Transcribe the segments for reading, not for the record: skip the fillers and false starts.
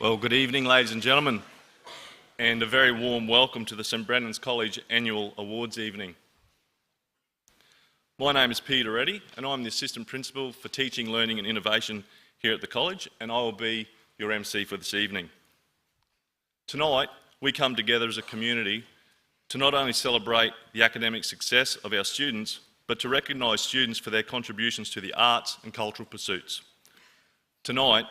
Well, good evening, ladies and gentlemen, and a very warm welcome to the St Brennan's College Annual Awards Evening. My name is Peter Reddy, and I'm the Assistant Principal for Teaching, Learning and Innovation here at the College, and I will be your MC for this evening. Tonight, we come together as a community to not only celebrate the academic success of our students, but to recognise students for their contributions to the arts and cultural pursuits. Tonight,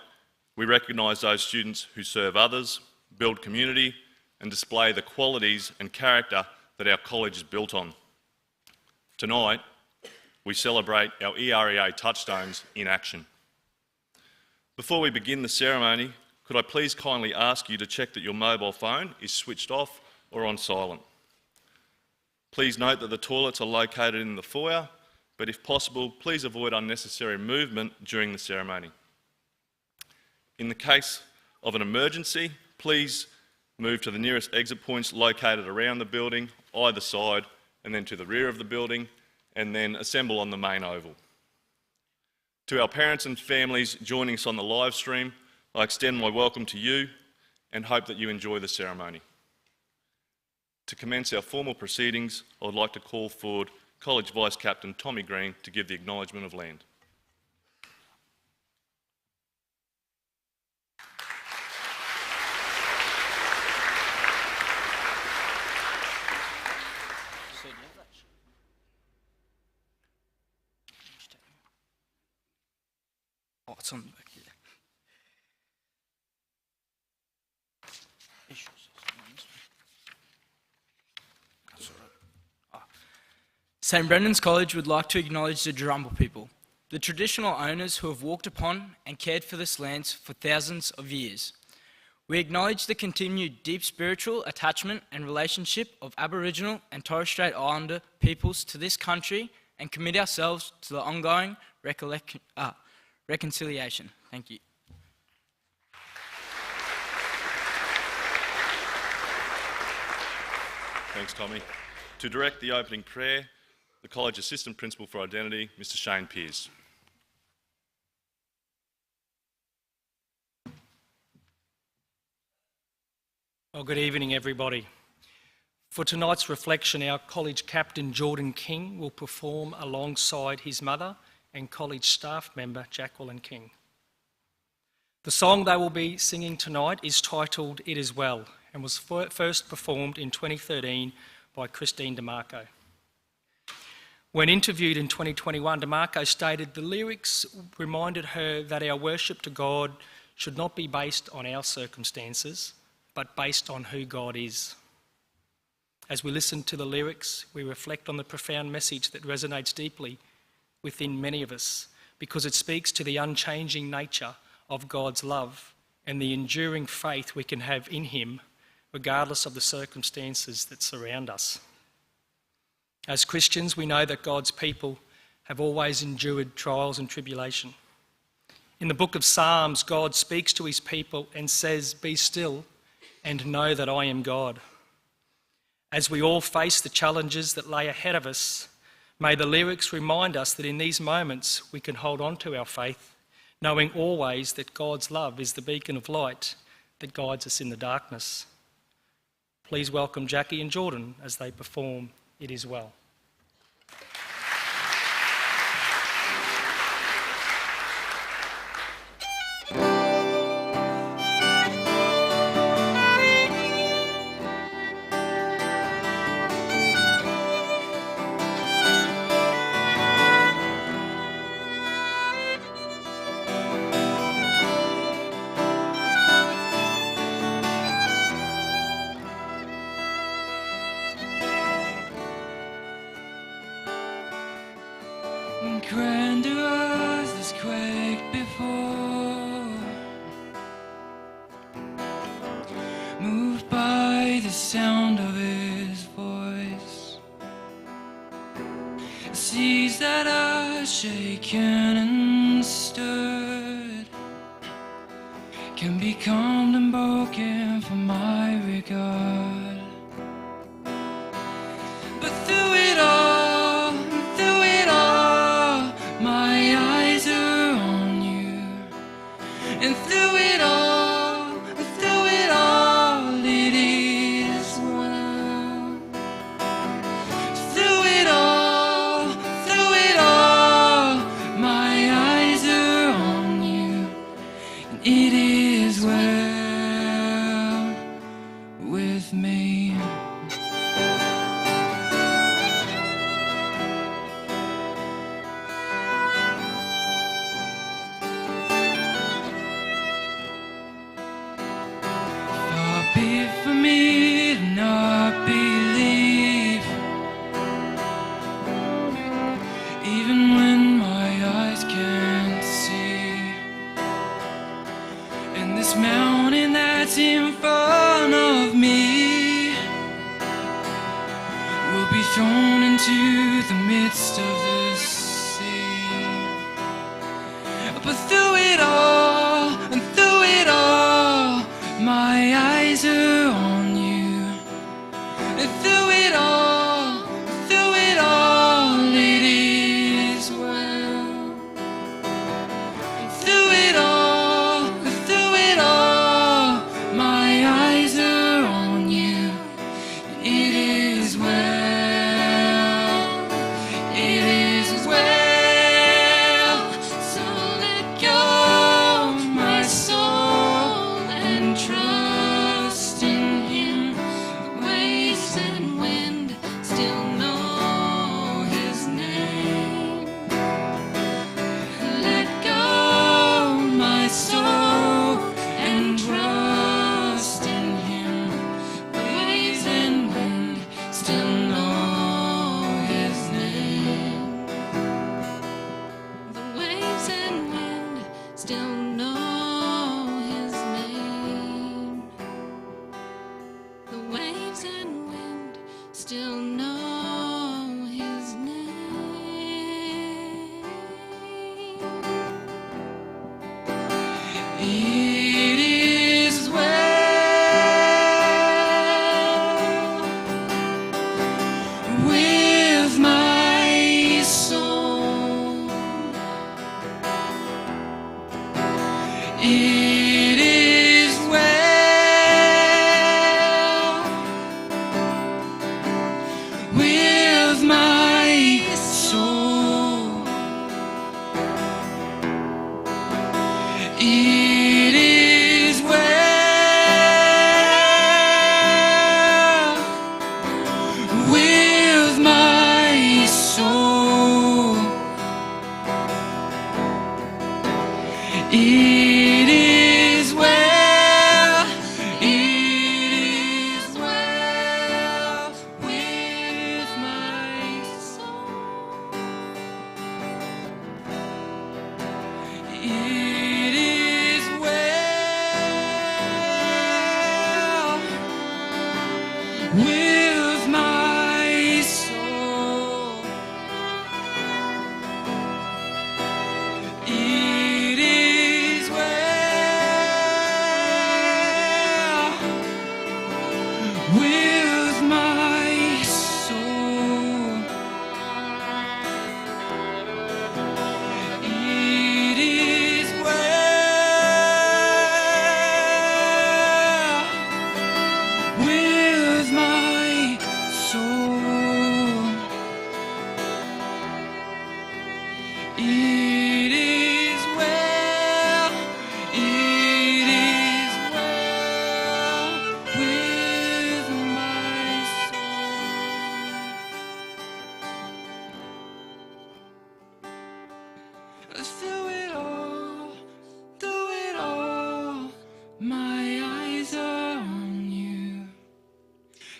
we recognise those students who serve others, build community, and display the qualities and character that our college is built on. Tonight, we celebrate our EREA touchstones in action. Before we begin the ceremony, could I please kindly ask you to check that your mobile phone is switched off or on silent. Please note that the toilets are located in the foyer, but if possible, please avoid unnecessary movement during the ceremony. In the case of an emergency, please move to the nearest exit points located around the building, either side, and then to the rear of the building, and then assemble on the main oval. To our parents and families joining us on the live stream, I extend my welcome to you and hope that you enjoy the ceremony. To commence our formal proceedings, I would like to call forward College Vice Captain Tommy Green to give the acknowledgement of land. Oh, it's on the back here. St Brennan's College would like to acknowledge the Durumba people, the traditional owners who have walked upon and cared for this land for thousands of years. We acknowledge the continued deep spiritual attachment and relationship of Aboriginal and Torres Strait Islander peoples to this country and commit ourselves to the ongoing reconciliation. Thank you. Thanks, Tommy. To direct the opening prayer, the College Assistant Principal for Identity, Mr Shane Pearce. Well, good evening, everybody. For tonight's reflection, our college captain, Jordan King, will perform alongside his mother and college staff member, Jacqueline King. The song they will be singing tonight is titled It Is Well and was first performed in 2013 by Christine DeMarco. When interviewed in 2021, DeMarco stated the lyrics reminded her that our worship to God should not be based on our circumstances, but based on who God is. As we listen to the lyrics, we reflect on the profound message that resonates deeply within many of us, because it speaks to the unchanging nature of God's love and the enduring faith we can have in Him, regardless of the circumstances that surround us. As Christians, we know that God's people have always endured trials and tribulation. In the book of Psalms, God speaks to His people and says, "Be still and know that I am God." As we all face the challenges that lay ahead of us, may the lyrics remind us that in these moments we can hold on to our faith, knowing always that God's love is the beacon of light that guides us in the darkness. Please welcome Jackie and Jordan as they perform It Is Well. Grander as this quaked before, moved by the sound of His voice. Seas that are shaken and stirred can be calmed and broken for my regard. But through it all, my eyes are on you. And through it all, This mountain that's in front of me will be thrown into the midst of the sea. But through it all, and through it all, my eyes are on you. And through it all, it is well. And through it all, my eyes are on you. It is well. It is well. So let go, my soul, and trust in Him. The waves and wind still know His name. Let go, my soul, and trust in Him. The waves and wind still know His name. The waves and wind still know His name. The waves and wind still know His name. It is well with my soul. It is well with my soul. It is well with my soul. It is well. It is well with my soul. It is well with my soul. It is well with my soul. It is well with my soul. It is well. It is well with my soul. Through it all, my eyes are on you.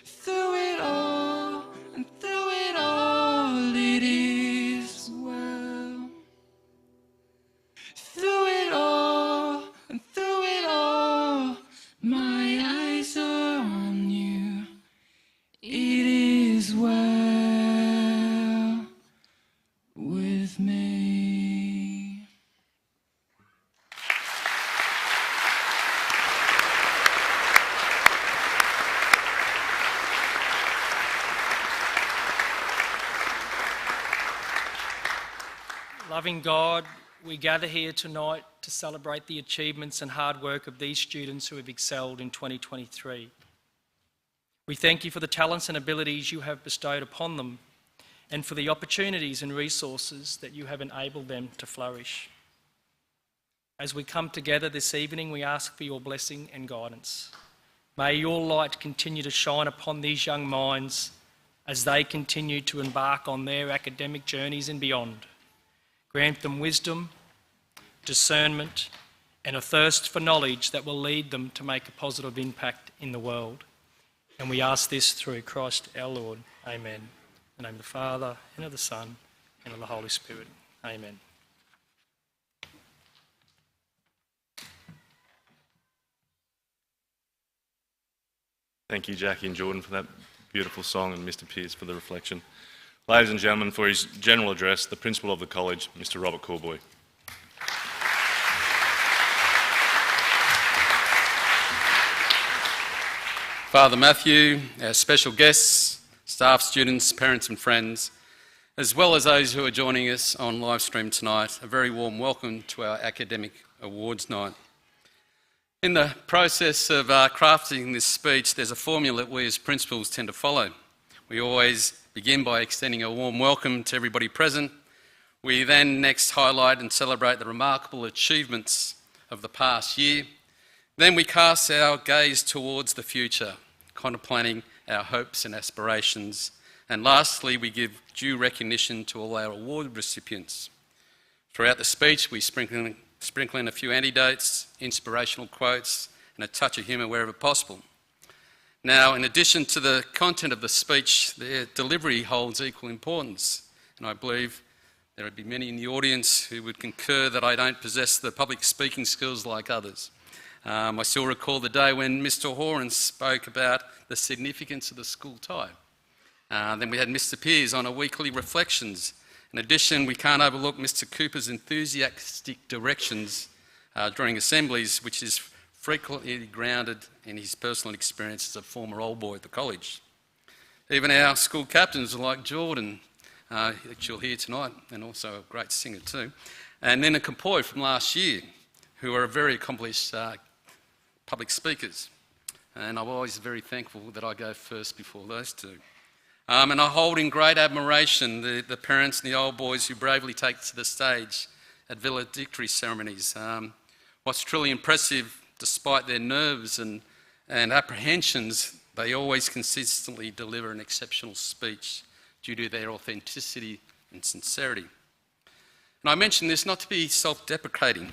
Through it all, and through it all, it is well. Through it all, and through it all, my eyes are on you. It is well with me. Loving God, we gather here tonight to celebrate the achievements and hard work of these students who have excelled in 2023. We thank you for the talents and abilities you have bestowed upon them and for the opportunities and resources that you have enabled them to flourish. As we come together this evening, we ask for your blessing and guidance. May your light continue to shine upon these young minds as they continue to embark on their academic journeys and beyond. Grant them wisdom, discernment, and a thirst for knowledge that will lead them to make a positive impact in the world. And we ask this through Christ our Lord. Amen. In the name of the Father, and of the Son, and of the Holy Spirit. Amen. Thank you, Jackie and Jordan, for that beautiful song, and Mr. Pearce for the reflection. Ladies and gentlemen, for his general address, the Principal of the College, Mr. Robert Corboy. Father Matthew, our special guests, staff, students, parents and friends, as well as those who are joining us on live stream tonight, a very warm welcome to our Academic Awards Night. In the process of crafting this speech, there's a formula that we as principals tend to follow. We always begin by extending a warm welcome to everybody present. We then next highlight and celebrate the remarkable achievements of the past year. Then we cast our gaze towards the future, contemplating our hopes and aspirations. And lastly, we give due recognition to all our award recipients. Throughout the speech, we sprinkle in a few anecdotes, inspirational quotes, and a touch of humour wherever possible. Now, in addition to the content of the speech, their delivery holds equal importance. And I believe there would be many in the audience who would concur that I don't possess the public speaking skills like others. I still recall the day when Mr. Horan spoke about the significance of the school tie. Then we had Mr. Pearce on a weekly reflections. In addition, we can't overlook Mr. Cooper's enthusiastic directions during assemblies, which is frequently grounded in his personal experience as a former old boy at the college. Even our school captains like Jordan, that you'll hear tonight, and also a great singer too, and then a Kapoy from last year, who are very accomplished public speakers. And I'm always very thankful that I go first before those two. And I hold in great admiration the parents and the old boys who bravely take to the stage at valedictory ceremonies. What's truly impressive, despite their nerves and apprehensions, they always consistently deliver an exceptional speech due to their authenticity and sincerity. And I mention this not to be self-deprecating,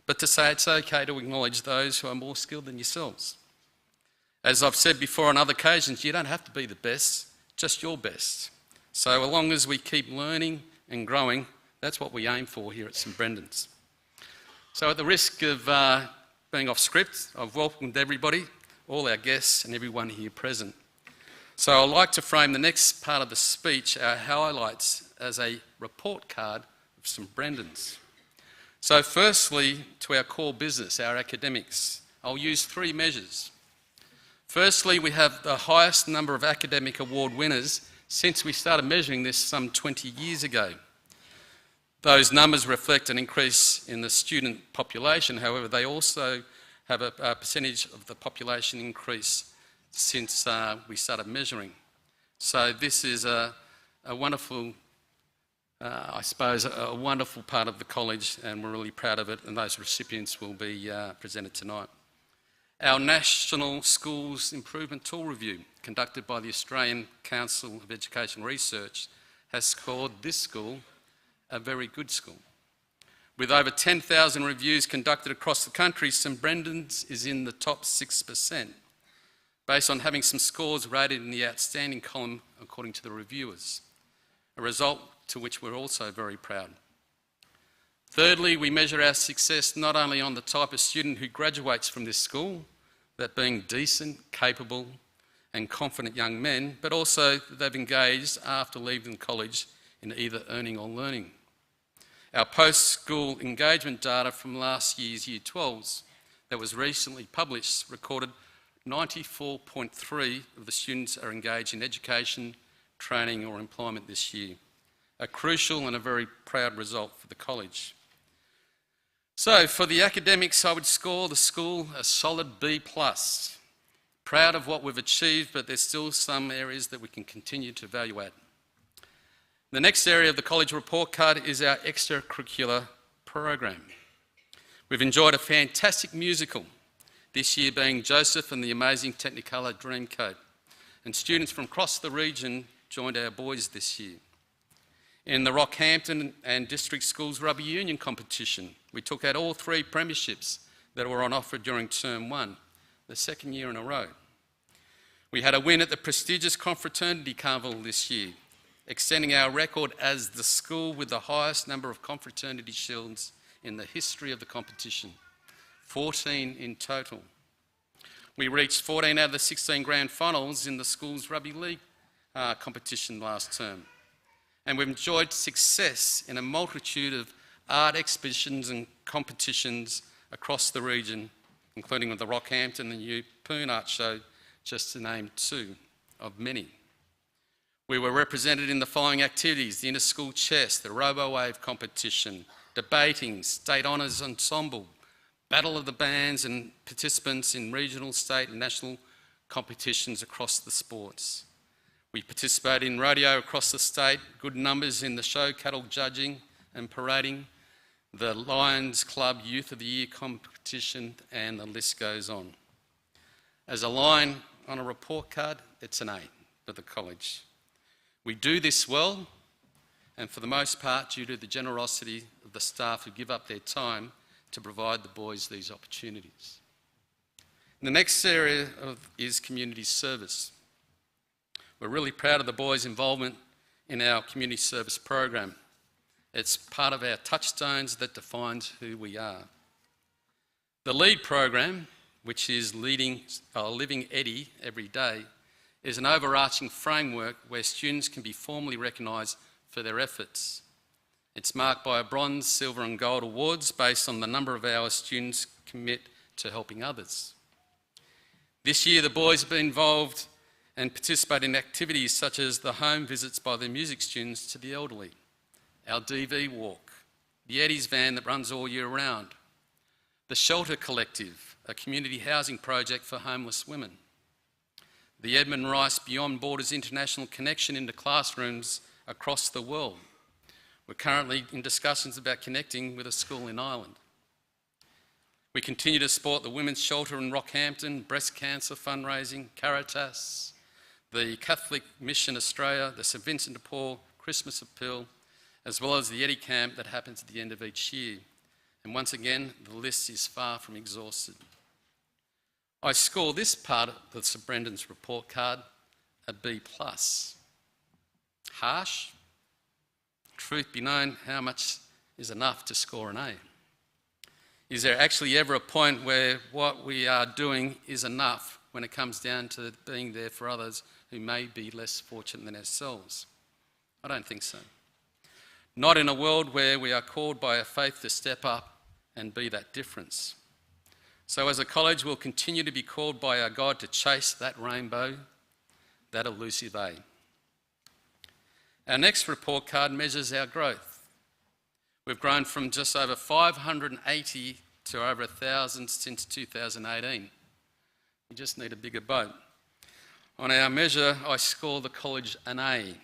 but to say it's okay to acknowledge those who are more skilled than yourselves. As I've said before on other occasions, you don't have to be the best, just your best. So as long as we keep learning and growing, that's what we aim for here at St Brendan's. So at the risk of being off script, I've welcomed everybody, all our guests and everyone here present. So I'd like to frame the next part of the speech, our highlights, as a report card of St Brendan's. So firstly, to our core business, our academics, I'll use three measures. Firstly, we have the highest number of academic award winners since we started measuring this some 20 years ago. Those numbers reflect an increase in the student population. However, they also have a percentage of the population increase since we started measuring. So this is a wonderful, I suppose, a wonderful part of the college, and we're really proud of it, and those recipients will be presented tonight. Our National Schools Improvement Tool Review, conducted by the Australian Council of Education Research, has scored this school a very good school. With over 10,000 reviews conducted across the country, St Brendan's is in the top 6%, based on having some scores rated in the outstanding column according to the reviewers, a result to which we're also very proud. Thirdly, we measure our success not only on the type of student who graduates from this school, that being decent, capable and confident young men, but also that they've engaged after leaving college in either earning or learning. Our post-school engagement data from last year's Year 12s that was recently published recorded 94.3% of the students are engaged in education, training or employment this year. A crucial and a very proud result for the college. So for the academics, I would score the school a solid B+. Proud of what we've achieved, but there's still some areas that we can continue to evaluate. The next area of the college report card is our extracurricular program. We've enjoyed a fantastic musical, this year being Joseph and the Amazing Technicolor Dreamcoat, and students from across the region joined our boys this year. In the Rockhampton and District Schools Rugby Union competition, we took out all three premierships that were on offer during Term 1, the second year in a row. We had a win at the prestigious Confraternity Carnival this year, extending our record as the school with the highest number of confraternity shields in the history of the competition, 14 in total. We reached 14 out of the 16 grand finals in the school's rugby league competition last term. And we've enjoyed success in a multitude of art exhibitions and competitions across the region, including with the Rockhampton and Yeppoon Art Show, just to name two of many. We were represented in the following activities: the inter-school chess, the Robo-Wave competition, debating, state honours ensemble, battle of the bands, and participants in regional, state and national competitions across the sports. We participated in rodeo across the state, good numbers in the show cattle judging and parading, the Lions Club Youth of the Year competition, and the list goes on. As a line on a report card, it's an A for the college. We do this well, and for the most part due to the generosity of the staff who give up their time to provide the boys these opportunities. The next area is community service. We're really proud of the boys' involvement in our community service program. It's part of our touchstones that defines who we are. The LEAD program, which is Living Eddie Every Day, is an overarching framework where students can be formally recognised for their efforts. It's marked by bronze, silver and gold awards based on the number of hours students commit to helping others. This year the boys have been involved and participate in activities such as the home visits by the music students to the elderly, our DV walk, the Eddie's van that runs all year round, the Shelter Collective, a community housing project for homeless women, the Edmund Rice Beyond Borders International Connection into classrooms across the world. We're currently in discussions about connecting with a school in Ireland. We continue to support the Women's Shelter in Rockhampton, breast cancer fundraising, Caritas, the Catholic Mission Australia, the St Vincent de Paul Christmas Appeal, as well as the Eddie Camp that happens at the end of each year. And once again, the list is far from exhausted. I score this part of the St Brendan's report card a B+. Harsh? Truth be known, how much is enough to score an A? Is there actually ever a point where what we are doing is enough when it comes down to being there for others who may be less fortunate than ourselves? I don't think so. Not in a world where we are called by our faith to step up and be that difference. So as a college, we'll continue to be called by our God to chase that rainbow, that elusive A. Our next report card measures our growth. We've grown from just over 580 to over 1,000 since 2018. We just need a bigger boat. On our measure, I score the college an A.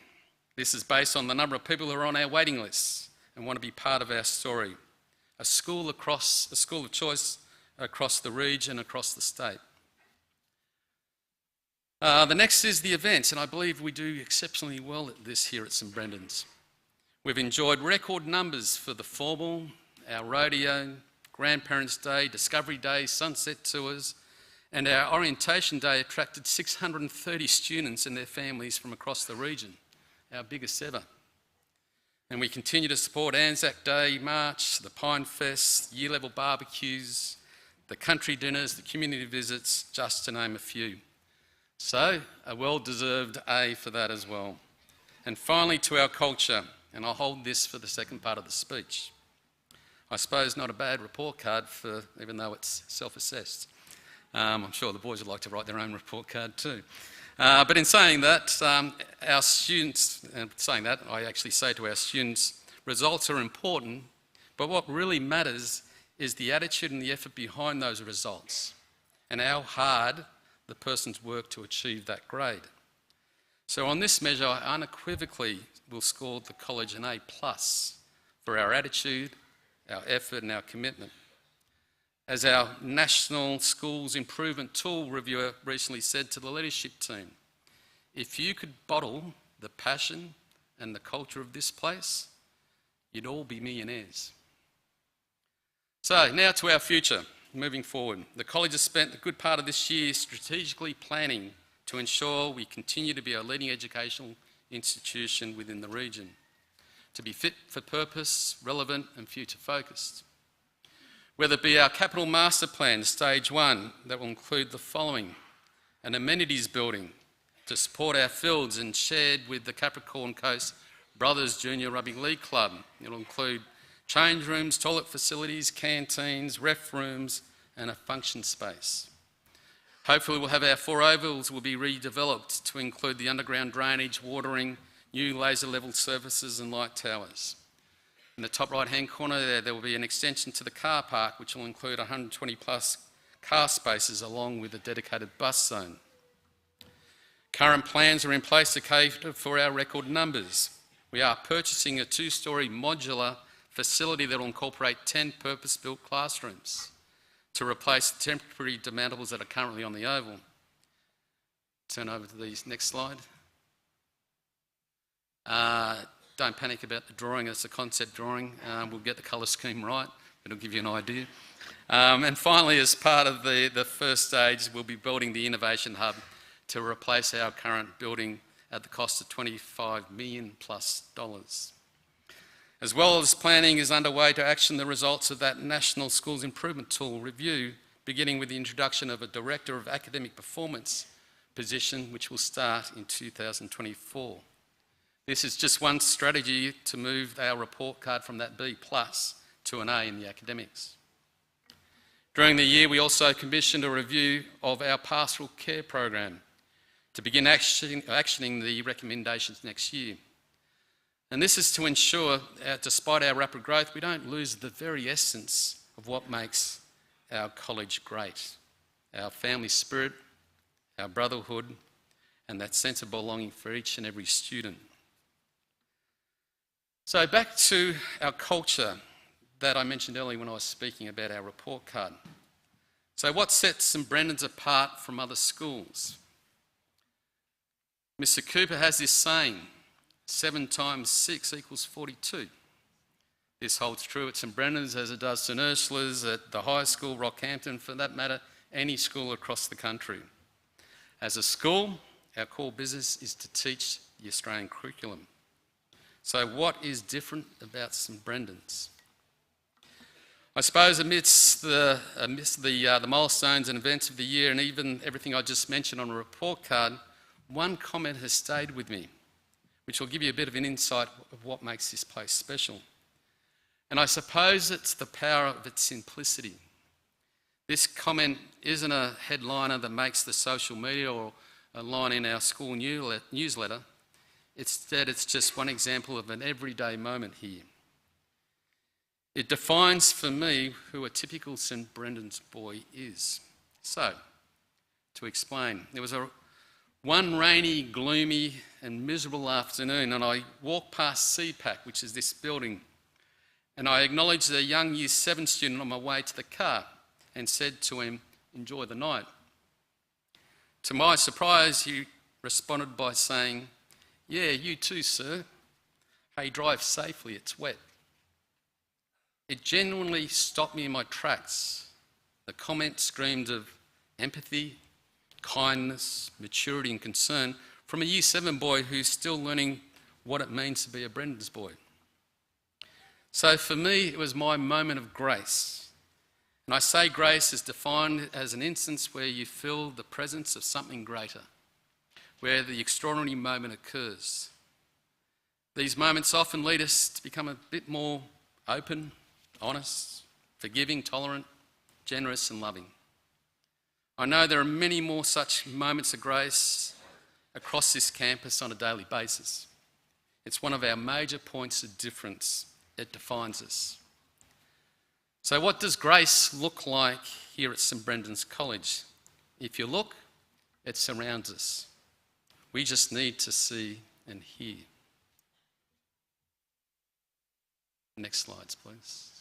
This is based on the number of people who are on our waiting lists and want to be part of our story. A school of choice across the region, across the state. The next is the events, and I believe we do exceptionally well at this here at St Brendan's. We've enjoyed record numbers for the formal, our rodeo, Grandparents' Day, Discovery Day, Sunset Tours, and our Orientation Day attracted 630 students and their families from across the region, our biggest ever. And we continue to support Anzac Day March, the Pine Fest, year-level barbecues, the country dinners, the community visits, just to name a few. So, a well-deserved A for that as well. And finally, to our culture, and I'll hold this for the second part of the speech. I suppose not a bad report card, even though it's self-assessed. I'm sure the boys would like to write their own report card too. But in saying that, our students, I actually say to our students, results are important, but what really matters is the attitude and the effort behind those results and how hard the person's worked to achieve that grade. So on this measure, I unequivocally will score the college an A+ for our attitude, our effort and our commitment. As our National Schools Improvement Tool reviewer recently said to the leadership team, if you could bottle the passion and the culture of this place, you'd all be millionaires. So now to our future, moving forward. The college has spent a good part of this year strategically planning to ensure we continue to be a leading educational institution within the region, to be fit for purpose, relevant and future focused. whether it be our capital master plan, stage 1, that will include the following: an amenities building to support our fields and shared with the Capricorn Coast Brothers Junior Rugby League Club. It will include change rooms, toilet facilities, canteens, ref rooms and a function space. Hopefully we'll have our 4 ovals will be redeveloped to include the underground drainage, watering, new laser level surfaces and light towers. In the top right hand corner there will be an extension to the car park which will include 120 plus car spaces along with a dedicated bus zone. Current plans are in place to cater for our record numbers. We are purchasing a 2-storey modular facility that will incorporate 10 purpose-built classrooms to replace the temporary demountables that are currently on the oval. Turn over to the next slide. Don't panic about the drawing, it's a concept drawing. We'll get the colour scheme right, it'll give you an idea. And finally, as part of the first stage, we'll be building the Innovation Hub to replace our current building at the cost of $25 million plus. As well as planning is underway to action the results of that National Schools Improvement Tool review, beginning with the introduction of a Director of Academic Performance position, which will start in 2024. This is just one strategy to move our report card from that B+ to an A in the academics. During the year, we also commissioned a review of our pastoral care program to begin actioning the recommendations next year. And this is to ensure, despite our rapid growth, we don't lose the very essence of what makes our college great: our family spirit, our brotherhood, and that sense of belonging for each and every student. So back to our culture that I mentioned earlier when I was speaking about our report card. So what sets St Brendan's apart from other schools? Mr Cooper has this saying, 7 times 6 equals 42. This holds true at St Brendan's as it does St Ursula's, at the high school, Rockhampton, for that matter, any school across the country. As a school, our core business is to teach the Australian curriculum. So what is different about St Brendan's? I suppose amidst the milestones and events of the year and even everything I just mentioned on a report card, one comment has stayed with me, which will give you a bit of an insight of what makes this place special. And I suppose it's the power of its simplicity. This comment isn't a headliner that makes the social media or a line in our school newsletter. Instead, it's just one example of an everyday moment here. It defines for me who a typical St Brendan's boy is. So, to explain, there was one rainy, gloomy and miserable afternoon and I walked past CPAC, which is this building, and I acknowledged a young Year 7 student on my way to the car and said to him, "Enjoy the night." To my surprise, he responded by saying, "Yeah, you too, sir. Hey, drive safely, it's wet." It genuinely stopped me in my tracks. The comment screamed of empathy, kindness, maturity and concern from a Year 7 boy who's still learning what it means to be a Brendan's boy. So for me, it was my moment of grace. And I say grace is defined as an instance where you feel the presence of something greater, where the extraordinary moment occurs. These moments often lead us to become a bit more open, honest, forgiving, tolerant, generous and loving. I know there are many more such moments of grace across this campus on a daily basis. It's one of our major points of difference. It defines us. So what does grace look like here at St Brendan's College? If you look, it surrounds us. We just need to see and hear. Next slides, please.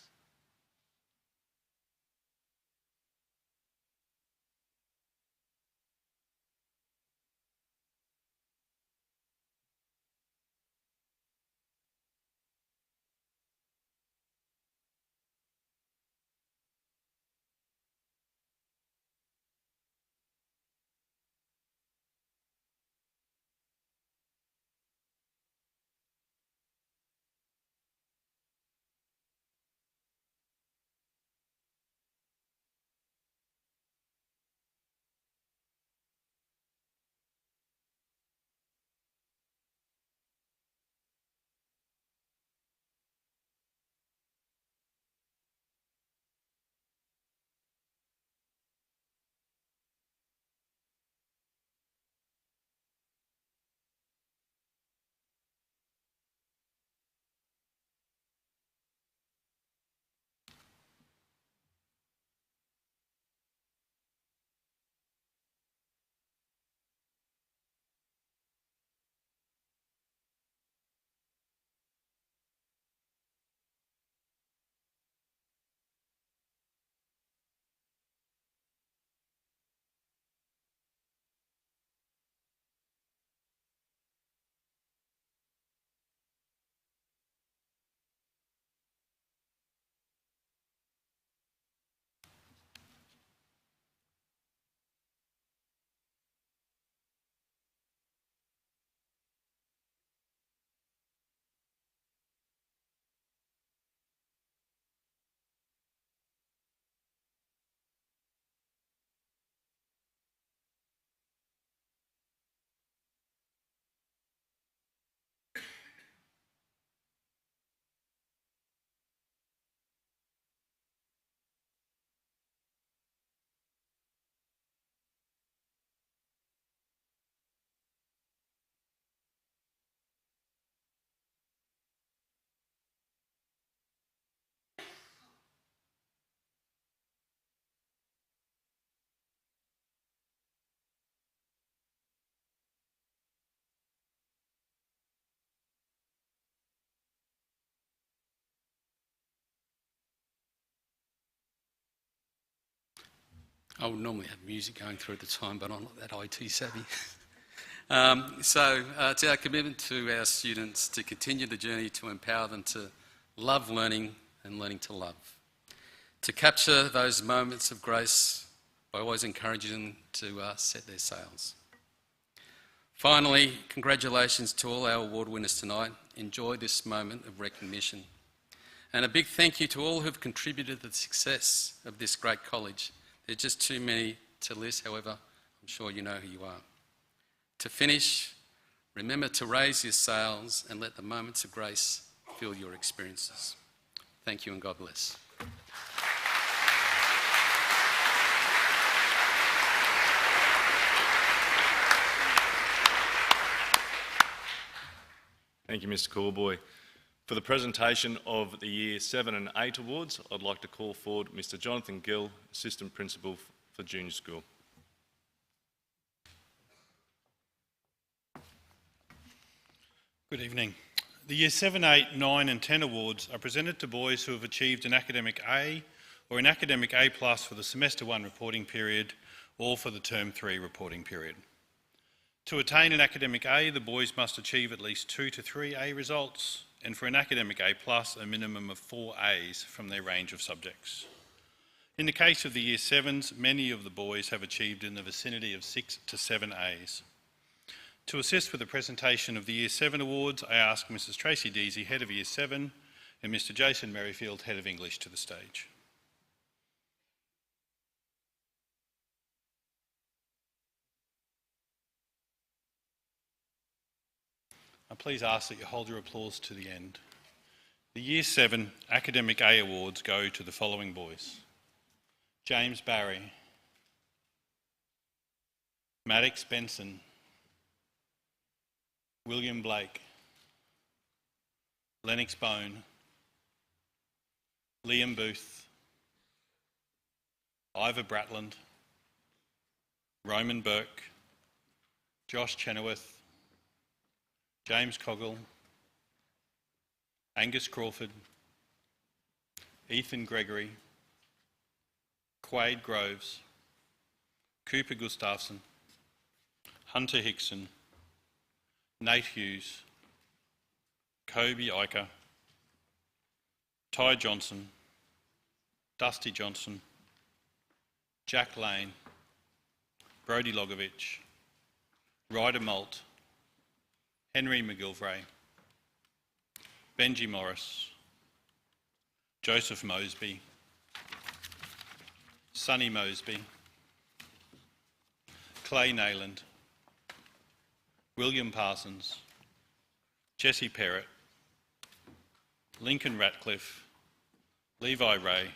I would normally have music going through at the time, but I'm not that IT savvy. It's our commitment to our students to continue the journey to empower them to love learning and learning to love. To capture those moments of grace by always encouraging them to set their sails. Finally, congratulations to all our award winners tonight. Enjoy this moment of recognition. And a big thank you to all who have contributed to the success of this great college. There's just too many to list, however, I'm sure you know who you are. To finish, remember to raise your sails and let the moments of grace fill your experiences. Thank you and God bless. Thank you, Mr. Coolboy. For the presentation of the Year 7 and 8 awards, I'd like to call forward Mr. Jonathan Gill, Assistant Principal for Junior School. Good evening. The Year 7, 8, 9 and 10 awards are presented to boys who have achieved an academic A or an academic A+ for the Semester 1 reporting period or for the Term 3 reporting period. To attain an academic A, the boys must achieve at least 2 to 3 A results, and for an academic A+, a minimum of 4 A's from their range of subjects. In the case of the Year 7s, many of the boys have achieved in the vicinity of 6 to 7 A's. To assist with the presentation of the Year 7 awards, I ask Mrs. Tracy Deasy, Head of Year 7, and Mr. Jason Merrifield, Head of English, to the stage. I please ask that you hold your applause to the end. The Year 7 Academic A Awards go to the following boys: James Barry, Maddox Benson, William Blake, Lennox Bone, Liam Booth, Ivor Bratland, Roman Burke, Josh Chenoweth, James Coggle, Angus Crawford, Ethan Gregory, Quade Groves, Cooper Gustafson, Hunter Hickson, Nate Hughes, Kobe Iker, Ty Johnson, Dusty Johnson, Jack Lane, Brodie Logovich, Ryder Malt, Henry McGilvray, Benji Morris, Joseph Mosby, Sonny Mosby, Clay Nayland, William Parsons, Jesse Perrott, Lincoln Ratcliffe, Levi Ray,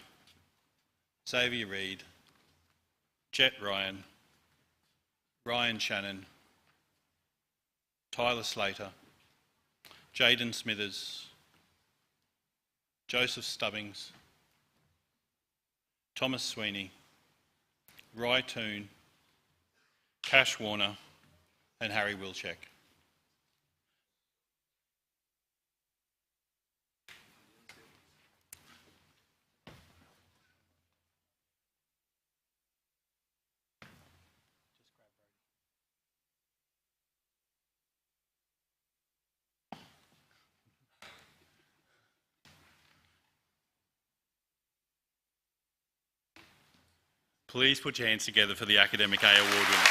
Xavier Reid, Jet Ryan, Ryan Shannon, Tyler Slater, Jaden Smithers, Joseph Stubbings, Thomas Sweeney, Ry Toon, Cash Warner and Harry Wilczek. Please put your hands together for the Academic A Award winners.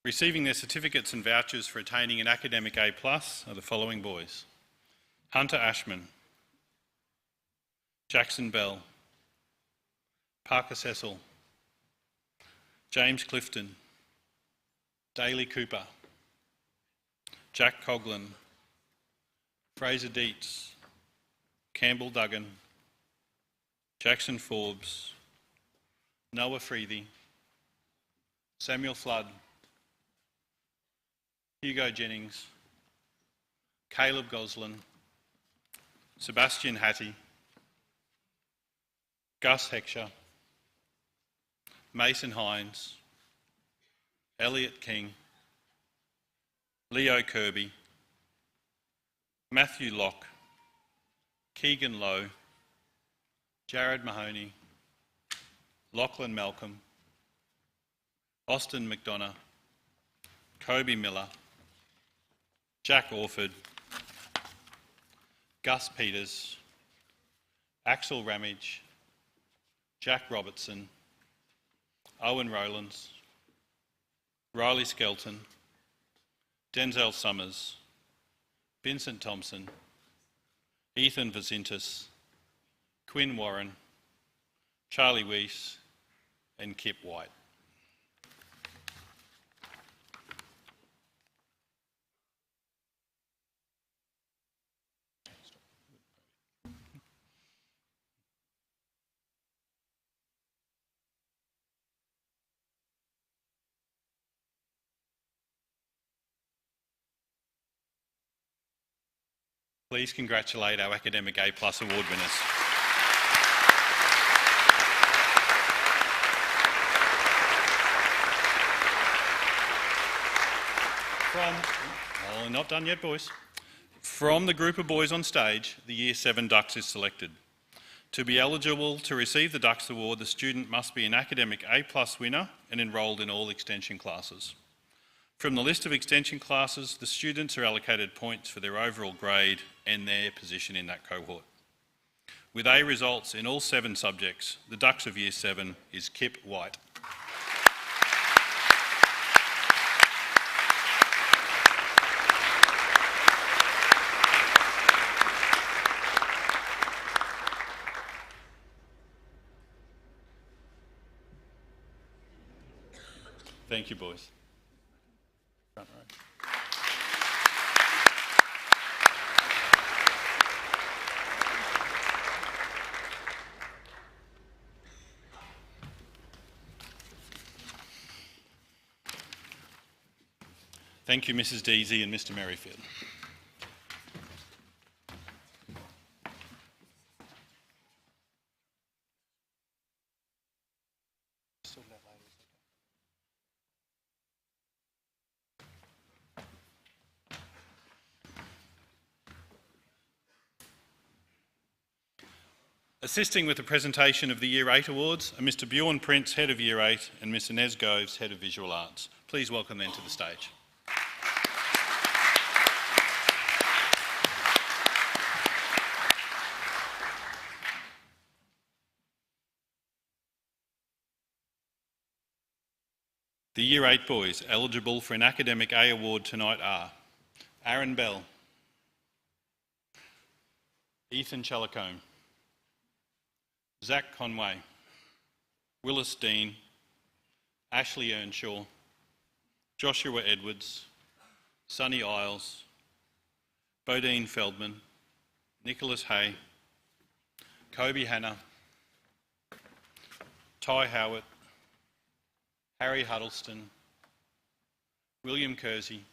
Receiving their certificates and vouchers for attaining an academic A+ are the following boys: Hunter Ashman, Jackson Bell, Parker Cecil, James Clifton, Daly Cooper, Jack Coughlin, Fraser Dietz, Campbell Duggan, Jackson Forbes, Noah Freethy, Samuel Flood, Hugo Jennings, Caleb Goslin, Sebastian Hattie, Gus Heckscher, Mason Hines, Elliot King, Leo Kirby, Matthew Locke, Keegan Lowe, Jared Mahoney, Lachlan Malcolm, Austin McDonough, Kobe Miller, Jack Orford, Gus Peters, Axel Ramage, Jack Robertson, Owen Rowlands, Riley Skelton, Denzel Summers, Vincent Thompson, Ethan Vazintis, Quinn Warren, Charlie Weiss, and Kip White. Please congratulate our Academic A+ award winners. Not done yet, boys. From the group of boys on stage, the Year 7 Dux is selected. To be eligible to receive the Dux Award, the student must be an Academic A+ winner and enrolled in all extension classes. From the list of extension classes, the students are allocated points for their overall grade and their position in that cohort. With A results in all 7 subjects, the Dux of Year 7 is Kip White. Thank you, boys. Front row. Thank you, Mrs. Deasy and Mr. Merrifield. Assisting with the presentation of the Year 8 Awards are Mr. Bjorn Prince, Head of Year 8, and Mr. Nez Goves, Head of Visual Arts. Please welcome them to the stage. The Year 8 boys eligible for an Academic A Award tonight are Aaron Bell, Ethan Chalacombe, Zach Conway, Willis Dean, Ashley Earnshaw, Joshua Edwards, Sonny Isles, Bodine Feldman, Nicholas Hay, Kobe Hanna, Ty Howard, Harry Huddleston, William Kersey,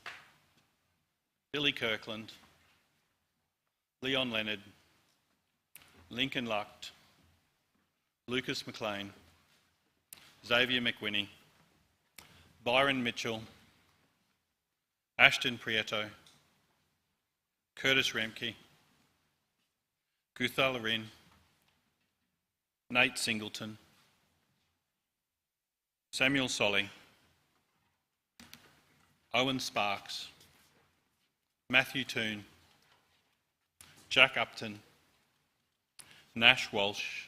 Billy Kirkland, Leon Leonard, Lincoln Lucht, Lucas McLean, Xavier McWhinney, Byron Mitchell, Ashton Prieto, Curtis Remke, Guthal Arin, Nate Singleton, Samuel Solly, Owen Sparks, Matthew Toon, Jack Upton, Nash Walsh,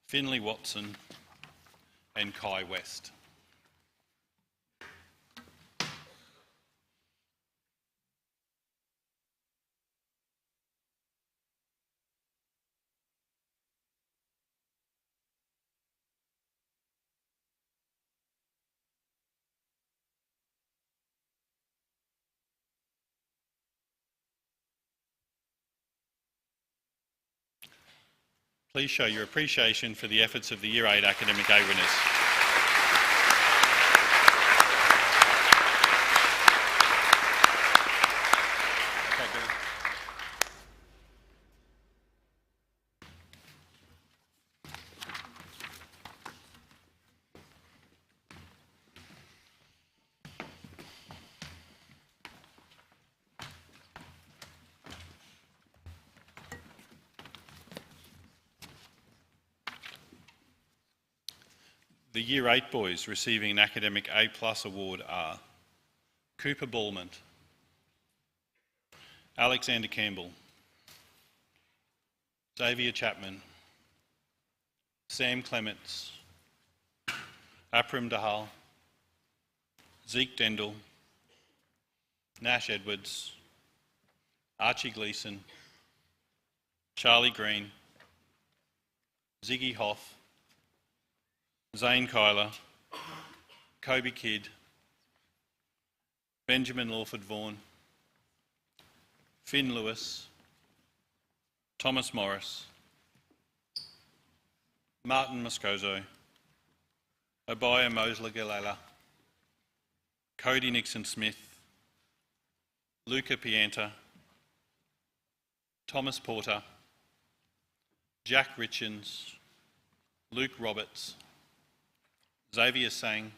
Finley Watson, and Kai West. Please show your appreciation for the efforts of the Year 8 Academic A winners. Okay, good. The Year 8 boys receiving an Academic A+ award are Cooper Ballment, Alexander Campbell, Xavier Chapman, Sam Clements, Aprim Dahal, Zeke Dendel, Nash Edwards, Archie Gleeson, Charlie Green, Ziggy Hoff, Zane Kyler, Kobe Kidd, Benjamin Lawford Vaughan, Finn Lewis, Thomas Morris, Martin Moscoso, Abaya Mosler Galala, Cody Nixon Smith, Luca Pianta, Thomas Porter, Jack Richens, Luke Roberts, Xavier Sang,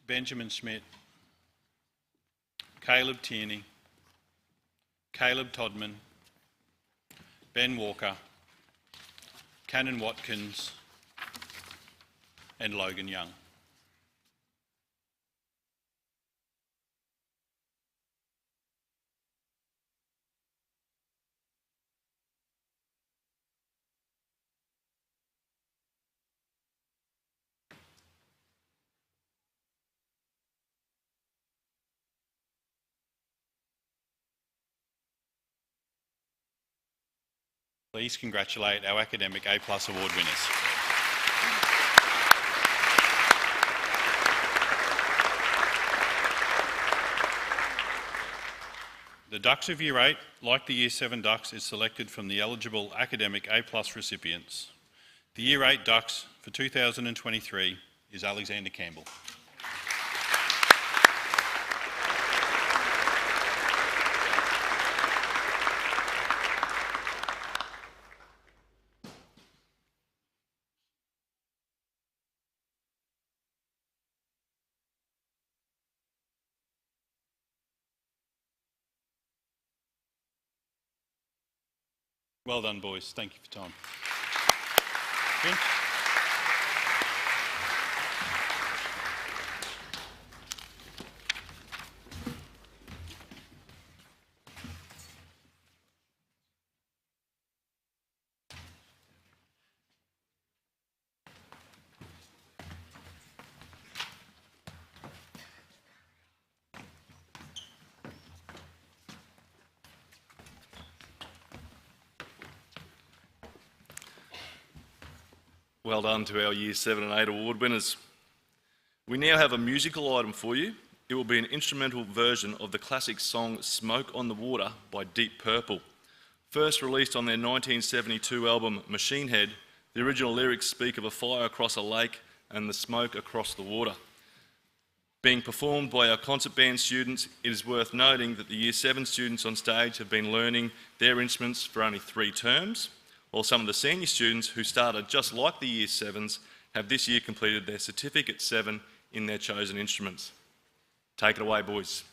Benjamin Schmidt, Caleb Tierney, Caleb Todman, Ben Walker, Cannon Watkins, and Logan Young. Please congratulate our Academic A+ award winners. The Dux of Year 8, like the Year 7 Dux, is selected from the eligible Academic A+ recipients. The Year 8 Dux for 2023 is Alexander Campbell. Well done, boys. Thank you for your time. Finch? Well done to our Year 7 and 8 award winners. We now have a musical item for you. It will be an instrumental version of the classic song Smoke on the Water by Deep Purple. First released on their 1972 album Machine Head, the original lyrics speak of a fire across a lake and the smoke across the water. Being performed by our concert band students, it is worth noting that the Year 7 students on stage have been learning their instruments for only 3 terms, while some of the senior students who started just like the Year 7s have this year completed their Certificate 7 in their chosen instruments. Take it away, boys.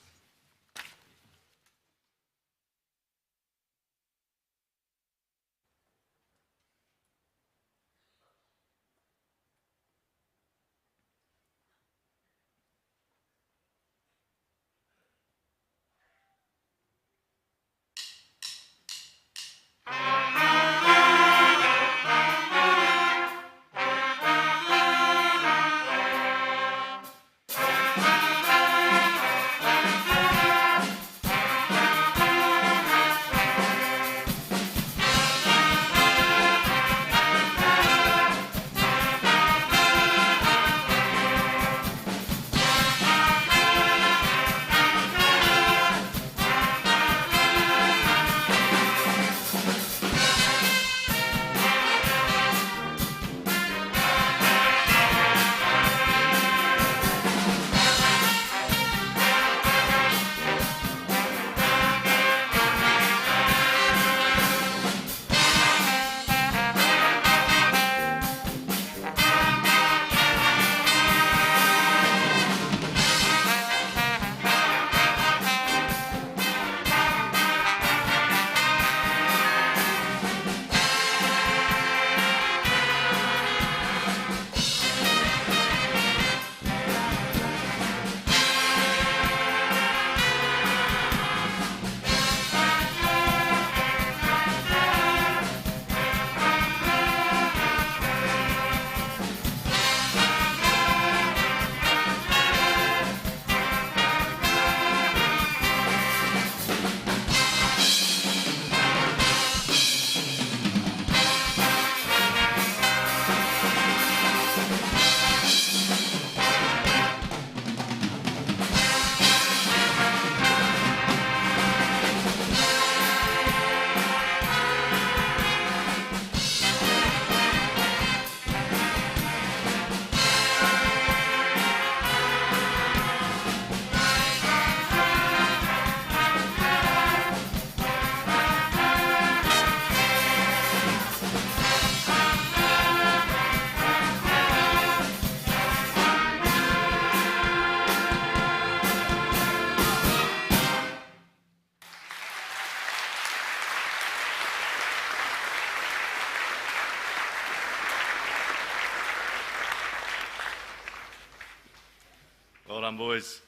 Well done, boys.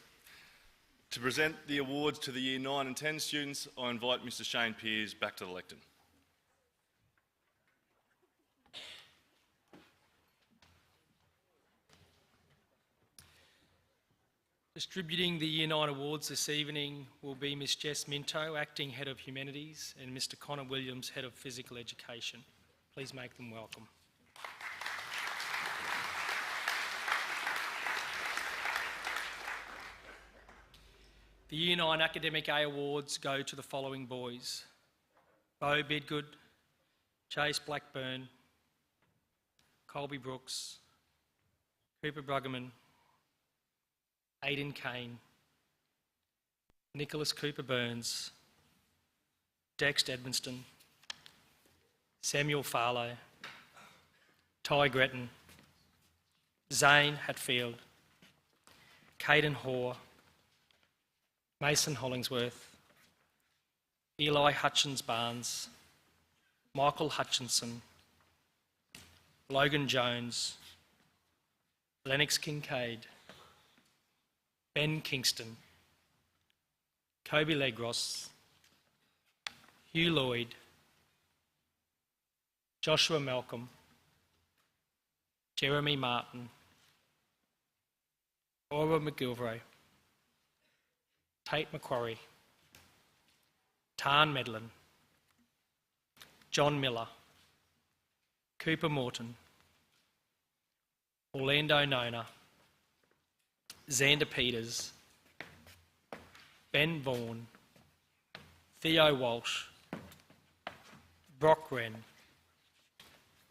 To present the awards to the Year 9 and 10 students, I invite Mr Shane Peers back to the lectern. Distributing the Year 9 awards this evening will be Miss Jess Minto, Acting Head of Humanities, and Mr Connor Williams, Head of Physical Education. Please make them welcome. The Year 9 Academic A Awards go to the following boys: Beau Bidgood, Chase Blackburn, Colby Brooks, Cooper Bruggeman, Aidan Kane, Nicholas Cooper Burns, Dex Edmonston, Samuel Farlow, Ty Gretton, Zane Hatfield, Caden Hoare, Mason Hollingsworth, Eli Hutchins Barnes, Michael Hutchinson, Logan Jones, Lennox Kincaid, Ben Kingston, Kobe Legros, Hugh Lloyd, Joshua Malcolm, Jeremy Martin, Aura McGilvray, Tate Macquarie, Tarn Medlin, John Miller, Cooper Morton, Orlando Nona, Xander Peters, Ben Vaughan, Theo Walsh, Brock Wren,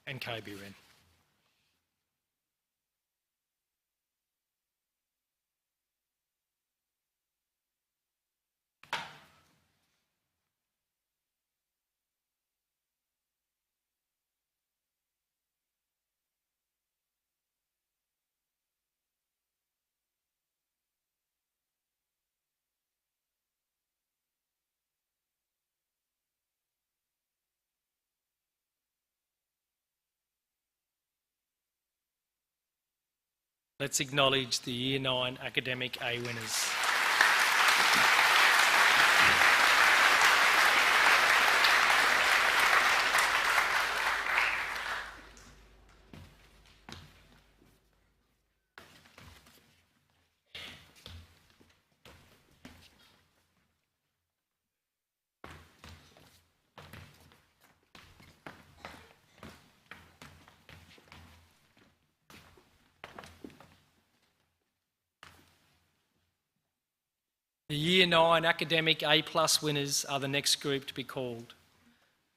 and Kobe Wren. Let's acknowledge the Year 9 Academic A winners. The Year 9 Academic A+ winners are the next group to be called.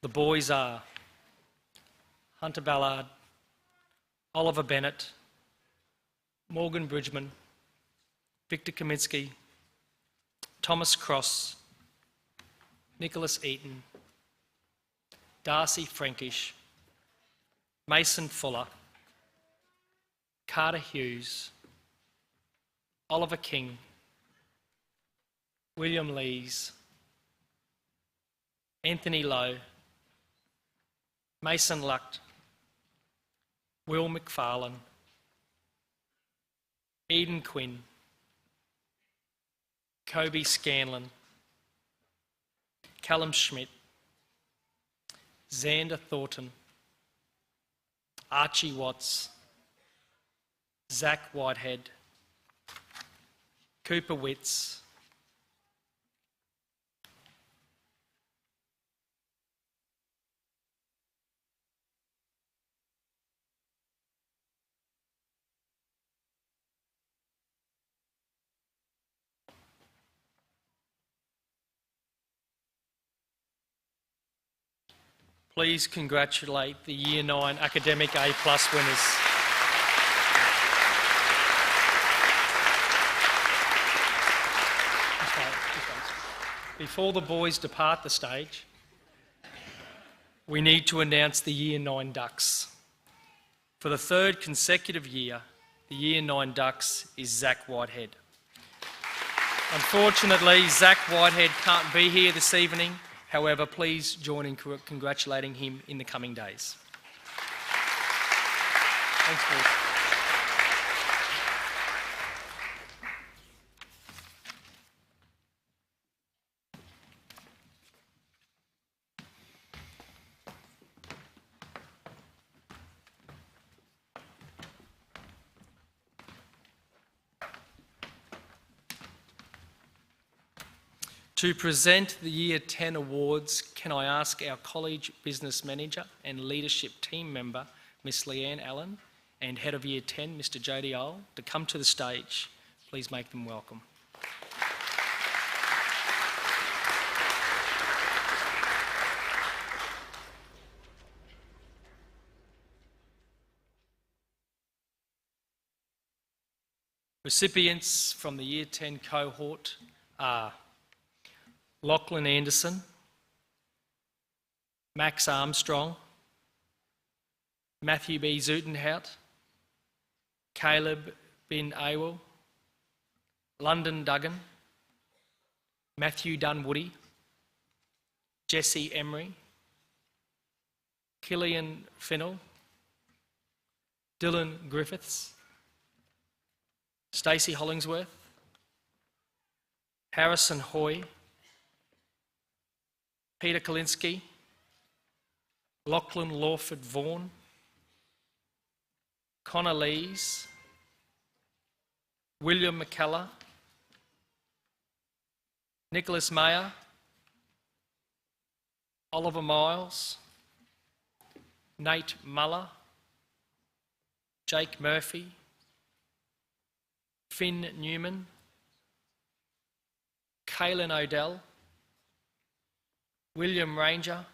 The boys are Hunter Ballard, Oliver Bennett, Morgan Bridgman, Victor Kaminsky, Thomas Cross, Nicholas Eaton, Darcy Frankish, Mason Fuller, Carter Hughes, Oliver King, William Lees, Anthony Lowe, Mason Lucht, Will McFarlane, Eden Quinn, Kobe Scanlon, Callum Schmidt, Xander Thornton, Archie Watts, Zach Whitehead, Cooper Witts, Please congratulate the Year 9 Academic A+ winners. Before the boys depart the stage, we need to announce the Year 9 Dux. For the third consecutive year, the Year 9 Dux is Zach Whitehead. Unfortunately, Zach Whitehead can't be here this evening. However, please join in congratulating him in the coming days. Thanks, boys. To present the Year 10 awards, can I ask our College Business Manager and Leadership Team Member, Miss Leanne Allen, and Head of Year 10, Mr Jody Earle, to come to the stage. Please make them welcome. Recipients from the Year 10 cohort are Lachlan Anderson, Max Armstrong, Matthew B. Zutenhout, Caleb bin Awel, London Duggan, Matthew Dunwoody, Jesse Emery, Killian Fennell, Dylan Griffiths, Stacey Hollingsworth, Harrison Hoy, Peter Kalinsky, Lachlan Lawford Vaughan, Connor Lees, William McCullough, Nicholas Mayer, Oliver Miles, Nate Muller, Jake Murphy, Finn Newman, Kaylin Odell, William Ranger,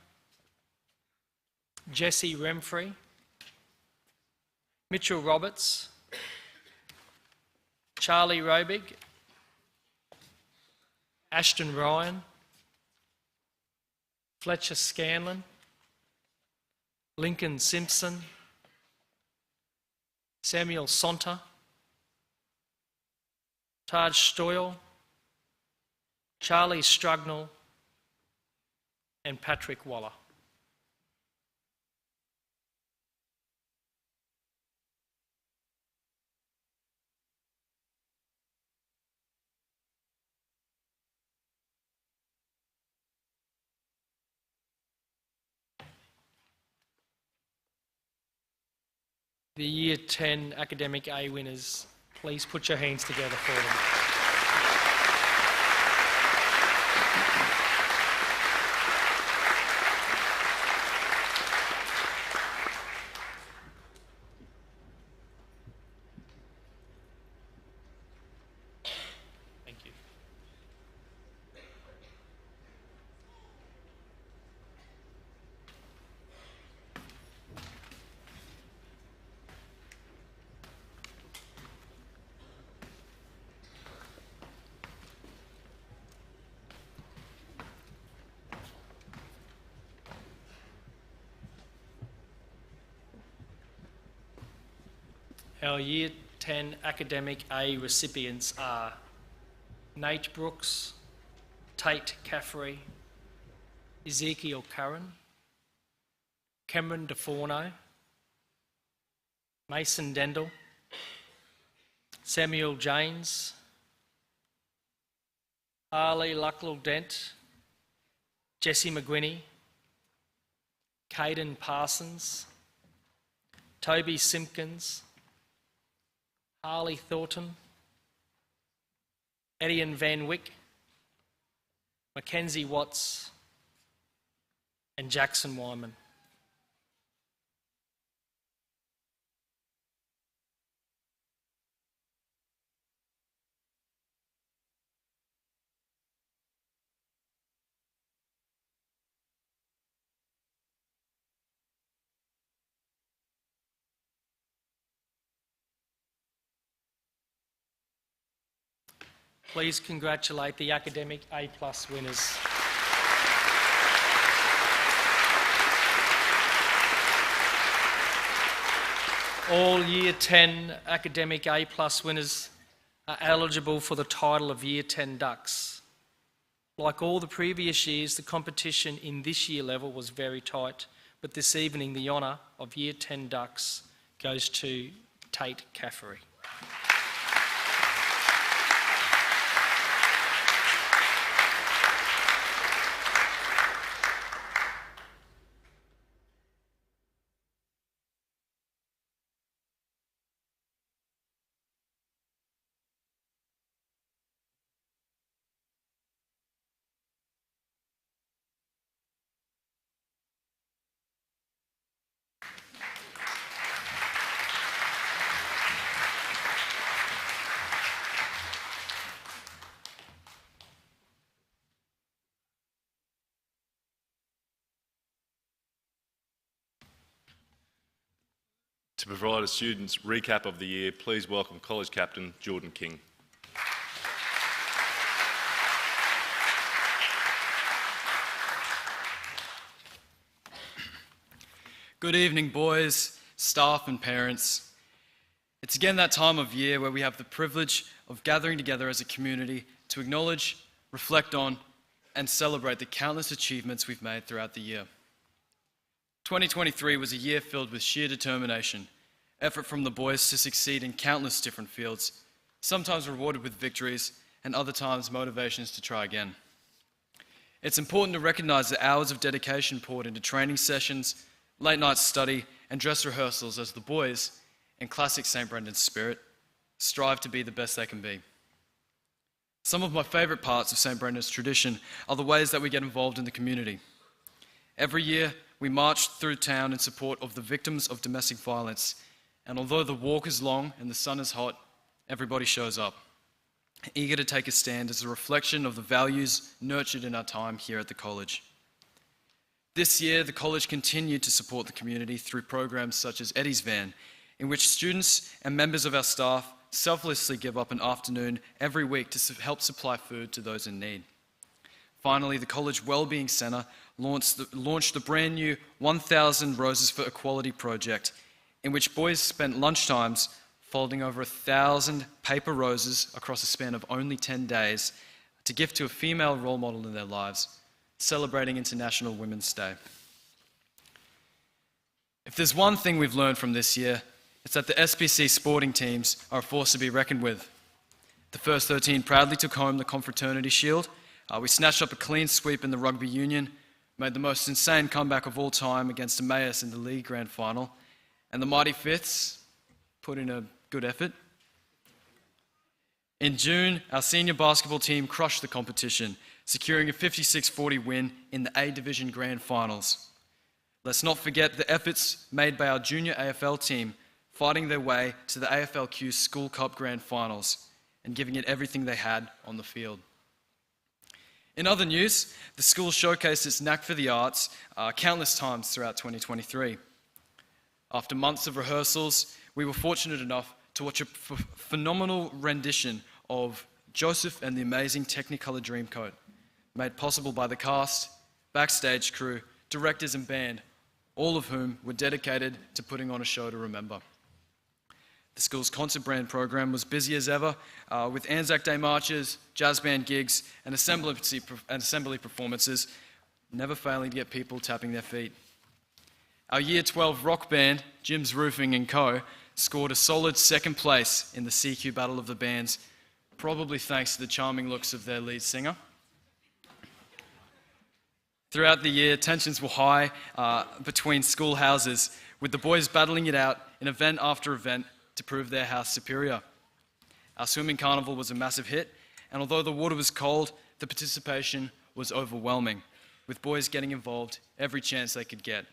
Jesse Remfrey, Mitchell Roberts, Charlie Robig, Ashton Ryan, Fletcher Scanlon, Lincoln Simpson, Samuel Sonter, Taj Stoyle, Charlie Strugnell, and Patrick Waller. The Year 10 Academic A winners, please put your hands together for them. Thank you. Our Year 10 Academic A recipients are Nate Brooks, Tate Caffrey, Ezekiel Curran, Cameron DeForno, Mason Dendel, Samuel James, Harley Lucklow Dent, Jesse McGuinney, Caden Parsons, Toby Simpkins, Harley Thornton, Edian Van Wyck, Mackenzie Watts, and Jackson Wyman. Please congratulate the Academic A+ winners. All Year 10 Academic A+ winners are eligible for the title of Year 10 Dux. Like all the previous years, the competition in this year level was very tight, but this evening the honour of Year 10 Dux goes to Tate Caffrey. To provide a student's recap of the year, please welcome College Captain Jordan King. Good evening, boys, staff and parents. It's again that time of year where we have the privilege of gathering together as a community to acknowledge, reflect on, and celebrate the countless achievements we've made throughout the year. 2023 was a year filled with sheer determination, effort from the boys to succeed in countless different fields, sometimes rewarded with victories and other times motivations to try again. It's important to recognise the hours of dedication poured into training sessions, late night study and dress rehearsals as the boys, in classic St. Brendan's spirit, strive to be the best they can be. Some of my favourite parts of St. Brendan's tradition are the ways that we get involved in the community. Every year, we march through town in support of the victims of domestic violence, and although the walk is long and the sun is hot, everybody shows up, eager to take a stand as a reflection of the values nurtured in our time here at the college. This year, the college continued to support the community through programs such as Eddie's Van, in which students and members of our staff selflessly give up an afternoon every week to help supply food to those in need. Finally, the College Wellbeing Centre launched the brand new 1,000 Roses for Equality project, in which boys spent lunchtimes folding over 1,000 paper roses across a span of only 10 days to give to a female role model in their lives, celebrating International Women's Day. If there's one thing we've learned from this year, it's that the SBC sporting teams are a force to be reckoned with. The first 13 proudly took home the Confraternity Shield. We snatched up a clean sweep in the rugby union, made the most insane comeback of all time against Emmaus in the league grand final, and the mighty Fifths put in a good effort. In June, our senior basketball team crushed the competition, securing a 56-40 win in the A Division Grand Finals. Let's not forget the efforts made by our junior AFL team, fighting their way to the AFLQ School Cup Grand Finals and giving it everything they had on the field. In other news, the school showcased its knack for the arts countless times throughout 2023. After months of rehearsals, we were fortunate enough to watch a phenomenal rendition of Joseph and the Amazing Technicolor Dreamcoat, made possible by the cast, backstage crew, directors and band, all of whom were dedicated to putting on a show to remember. The school's concert band program was busy as ever, with Anzac Day marches, jazz band gigs, and assembly performances, never failing to get people tapping their feet. Our Year 12 rock band, Jim's Roofing and Co., scored a solid second place in the CQ Battle of the Bands, probably thanks to the charming looks of their lead singer. Throughout the year, tensions were high between school houses, with the boys battling it out in event after event to prove their house superior. Our swimming carnival was a massive hit, and although the water was cold, the participation was overwhelming, with boys getting involved every chance they could get.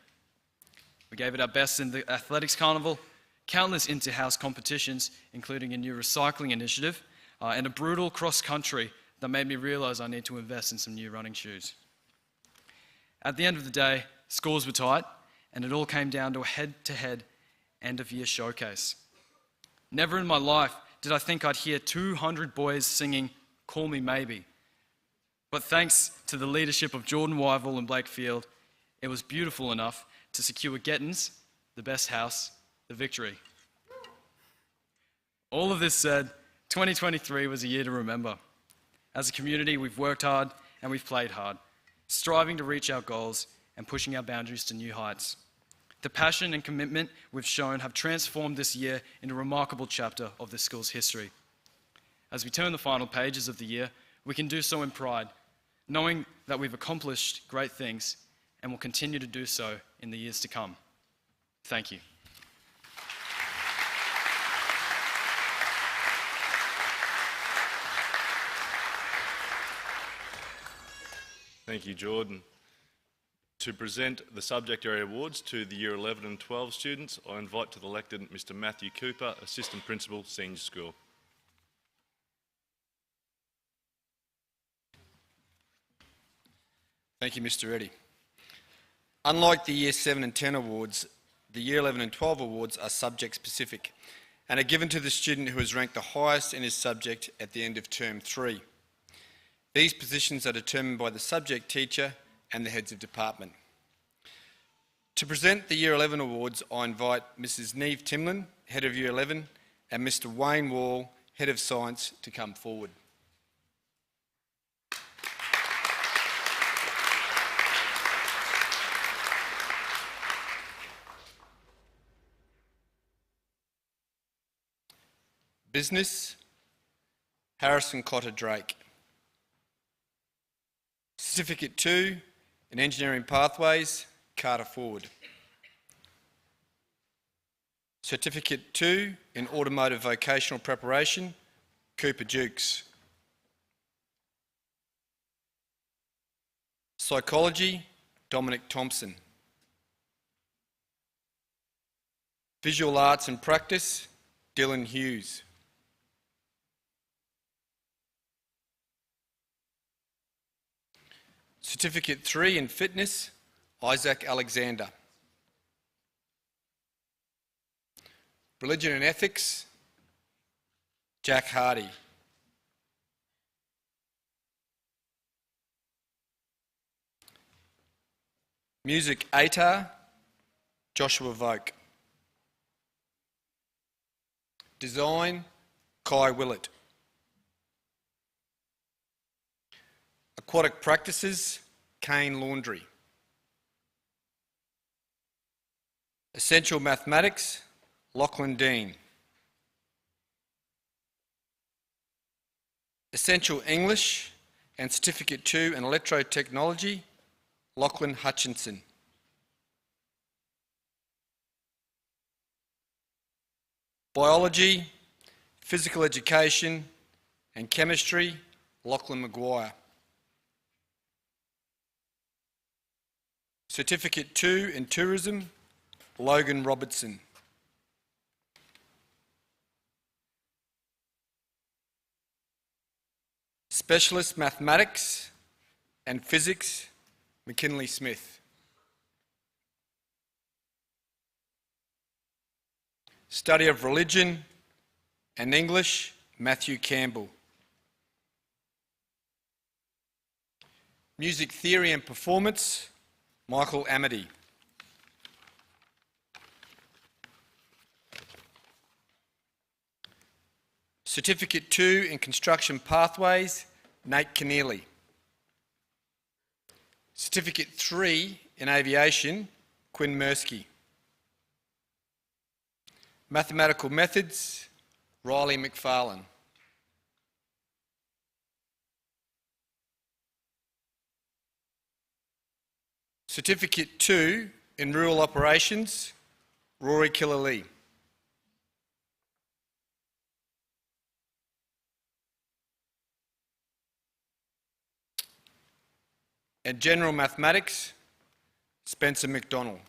We gave it our best in the athletics carnival, countless inter-house competitions, including a new recycling initiative, and a brutal cross-country that made me realise I need to invest in some new running shoes. At the end of the day, scores were tight, and it all came down to a head-to-head end-of-year showcase. Never in my life did I think I'd hear 200 boys singing Call Me Maybe. But thanks to the leadership of Jordan Wyville and Blake Field, it was beautiful enough to secure Gettins, the best house, the victory. All of this said, 2023 was a year to remember. As a community, we've worked hard and we've played hard, striving to reach our goals and pushing our boundaries to new heights. The passion and commitment we've shown have transformed this year into a remarkable chapter of the school's history. As we turn the final pages of the year, we can do so in pride, knowing that we've accomplished great things and will continue to do so in the years to come. Thank you. Thank you, Jordan. To present the subject area awards to the Year 11 and 12 students, I invite to the lectern Mr. Matthew Cooper, Assistant Principal, Senior School. Thank you, Mr. Reddy. Unlike the Year 7 and 10 awards, the Year 11 and 12 awards are subject specific and are given to the student who has ranked the highest in his subject at the end of term 3. These positions are determined by the subject teacher and the heads of department. To present the Year 11 awards, I invite Mrs. Neve Timlin, Head of Year 11, and Mr. Wayne Wall, Head of Science, to come forward. Business, Harrison Cotter Drake. Certificate 2 in Engineering Pathways, Carter Forward. Certificate 2 in Automotive Vocational Preparation, Cooper Dukes. Psychology, Dominic Thompson. Visual Arts and Practice, Dylan Hughes. Certificate 3 in Fitness, Isaac Alexander. Religion and Ethics, Jack Hardy. Music ATAR, Joshua Voke. Design, Kai Willett. Aquatic Practices, Kane Laundry. Essential Mathematics, Lachlan Dean. Essential English and Certificate 2 in Electrotechnology, Lachlan Hutchinson. Biology, Physical Education and Chemistry, Lachlan Maguire. Certificate 2 in Tourism, Logan Robertson. Specialist Mathematics and Physics, McKinley Smith. Study of Religion and English, Matthew Campbell. Music Theory and Performance, Michael Amity. Certificate 2 in Construction Pathways, Nate Keneally. Certificate 3 in Aviation, Quinn Mirsky. Mathematical Methods, Riley McFarlane. Certificate 2 in Rural Operations, Rory Killalea. And General Mathematics, Spencer McDonald.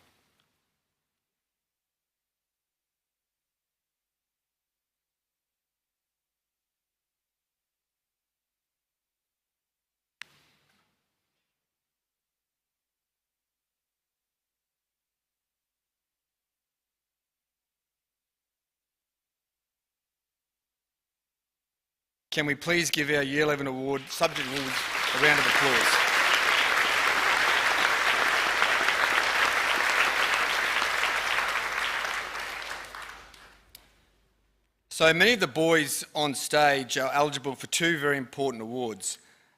Can we please give our Year 11 award, subject awards, a round of applause? So many of the boys on stage are eligible for two very important awards.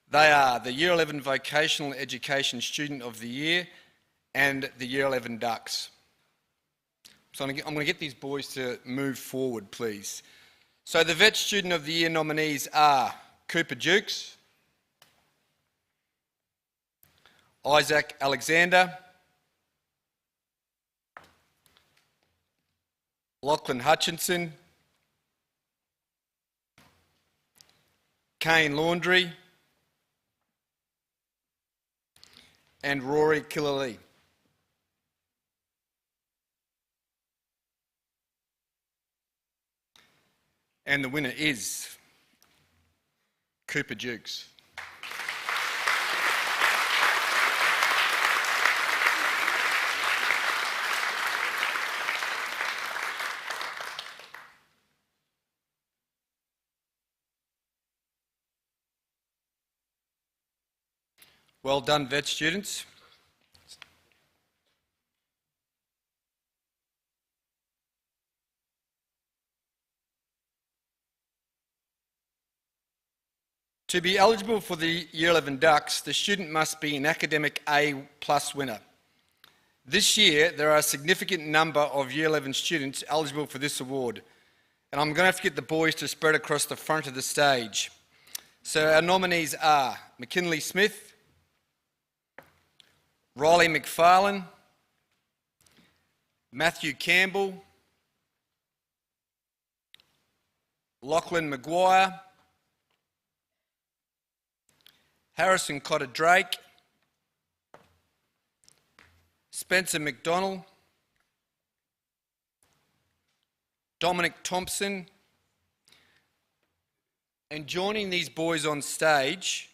They are the Year 11 Vocational Education Student of the Year and the Year 11 Dux. So I'm going to get these boys to move forward, please. So the Vet Student of the Year nominees are Cooper Dukes, Isaac Alexander, Lachlan Hutchinson, Kane Laundry, and Rory Killalea. And the winner is Cooper Dukes. Well done, vet students. To be eligible for the Year 11 Dux, the student must be an academic A+ winner. This year, there are a significant number of Year 11 students eligible for this award, and I'm going to have to get the boys to spread across the front of the stage. So our nominees are McKinley Smith, Riley McFarlane, Matthew Campbell, Lachlan Maguire, Harrison Cotter Drake, Spencer McDonald, Dominic Thompson, and joining these boys on stage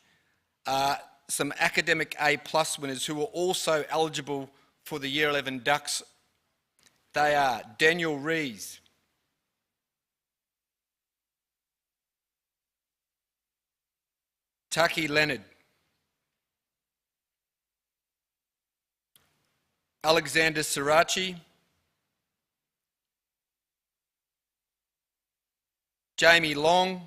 are some academic A+ winners who are also eligible for the Year 11 Dux. They are Daniel Rees, Taki Leonard, Alexander Sirachi, Jamie Long,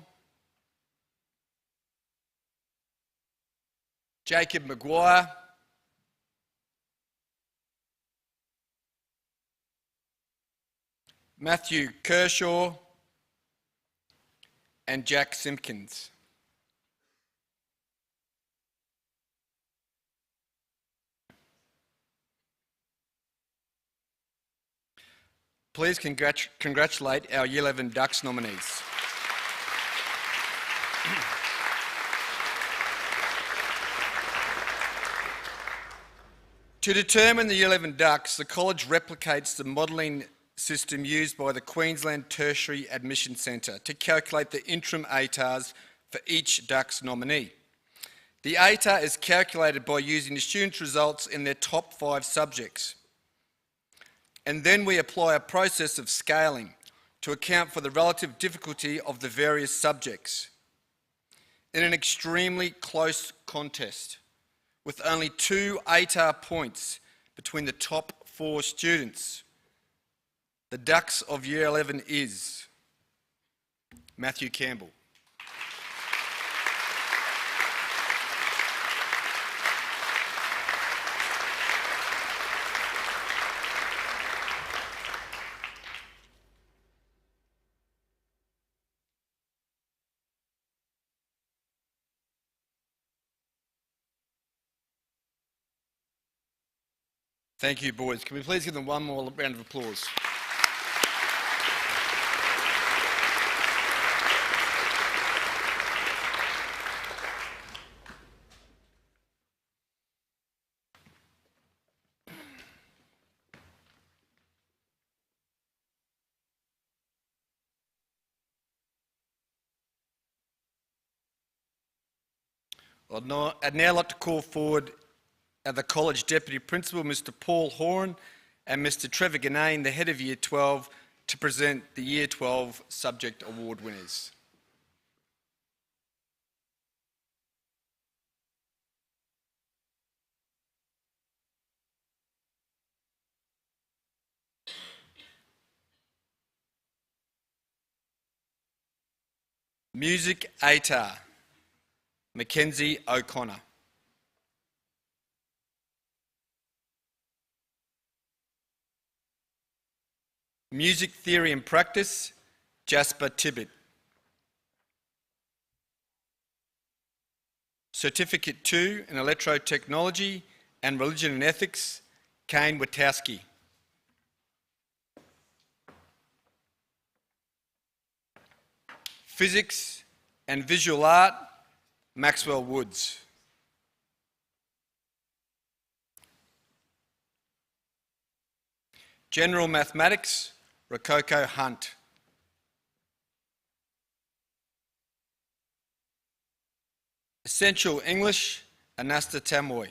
Jacob Maguire, Matthew Kershaw, and Jack Simpkins. Please congratulate our Year 11 Dux nominees. To determine the Year 11 Dux, the college replicates the modelling system used by the Queensland Tertiary Admission Centre to calculate the interim ATARs for each Dux nominee. The ATAR is calculated by using the students' results in their top 5 subjects. And then we apply a process of scaling to account for the relative difficulty of the various subjects. In an extremely close contest, with only 2 ATAR points between the top 4 students, the Dux of Year 11 is Matthew Campbell, Thank you, boys. Can we please give them one more round of applause? I'd now like to call forward the College Deputy Principal, Mr Paul Horan, and Mr Trevor Ganane, the Head of Year 12, to present the Year 12 Subject Award winners. Music ATAR, Mackenzie O'Connor. Music Theory and Practice, Jasper Tibbett. Certificate 2 in Electrotechnology and Religion and Ethics, Kane Witowski. Physics and Visual Art, Maxwell Woods. General Mathematics, Rococo Hunt. Essential English, Anasta Tamoy.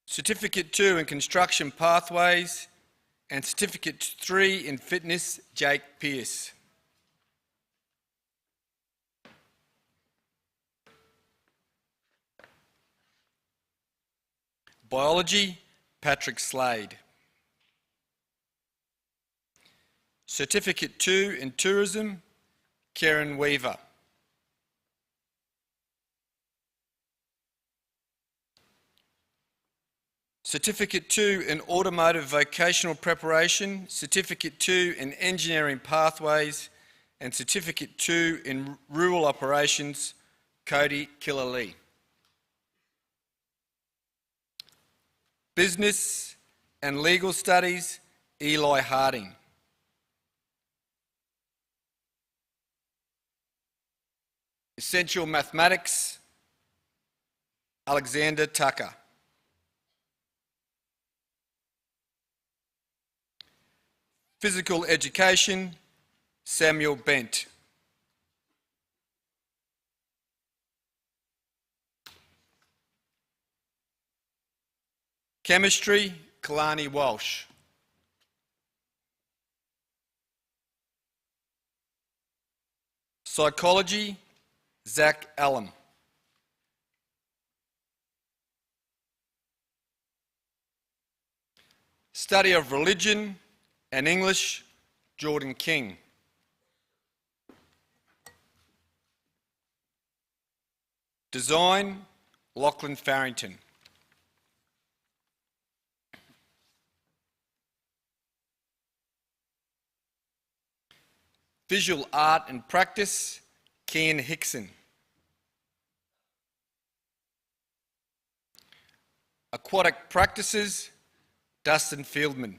Certificate 2 in Construction Pathways and Certificate 3 in Fitness, Jake Pearce. Biology, Patrick Slade. Certificate 2 in Tourism, Karen Weaver. Certificate 2 in Automotive Vocational Preparation, Certificate 2 in Engineering Pathways, and Certificate 2 in Rural Operations, Cody Killalea. Business and Legal Studies, Eli Harding. Essential Mathematics, Alexander Tucker. Physical Education, Samuel Bent. Chemistry, Kalani Walsh. Psychology, Zach Allen. Study of Religion and English, Jordan King. Design, Lachlan Farrington. Visual Art and Practice, Kian Hickson. Aquatic Practices, Dustin Fieldman.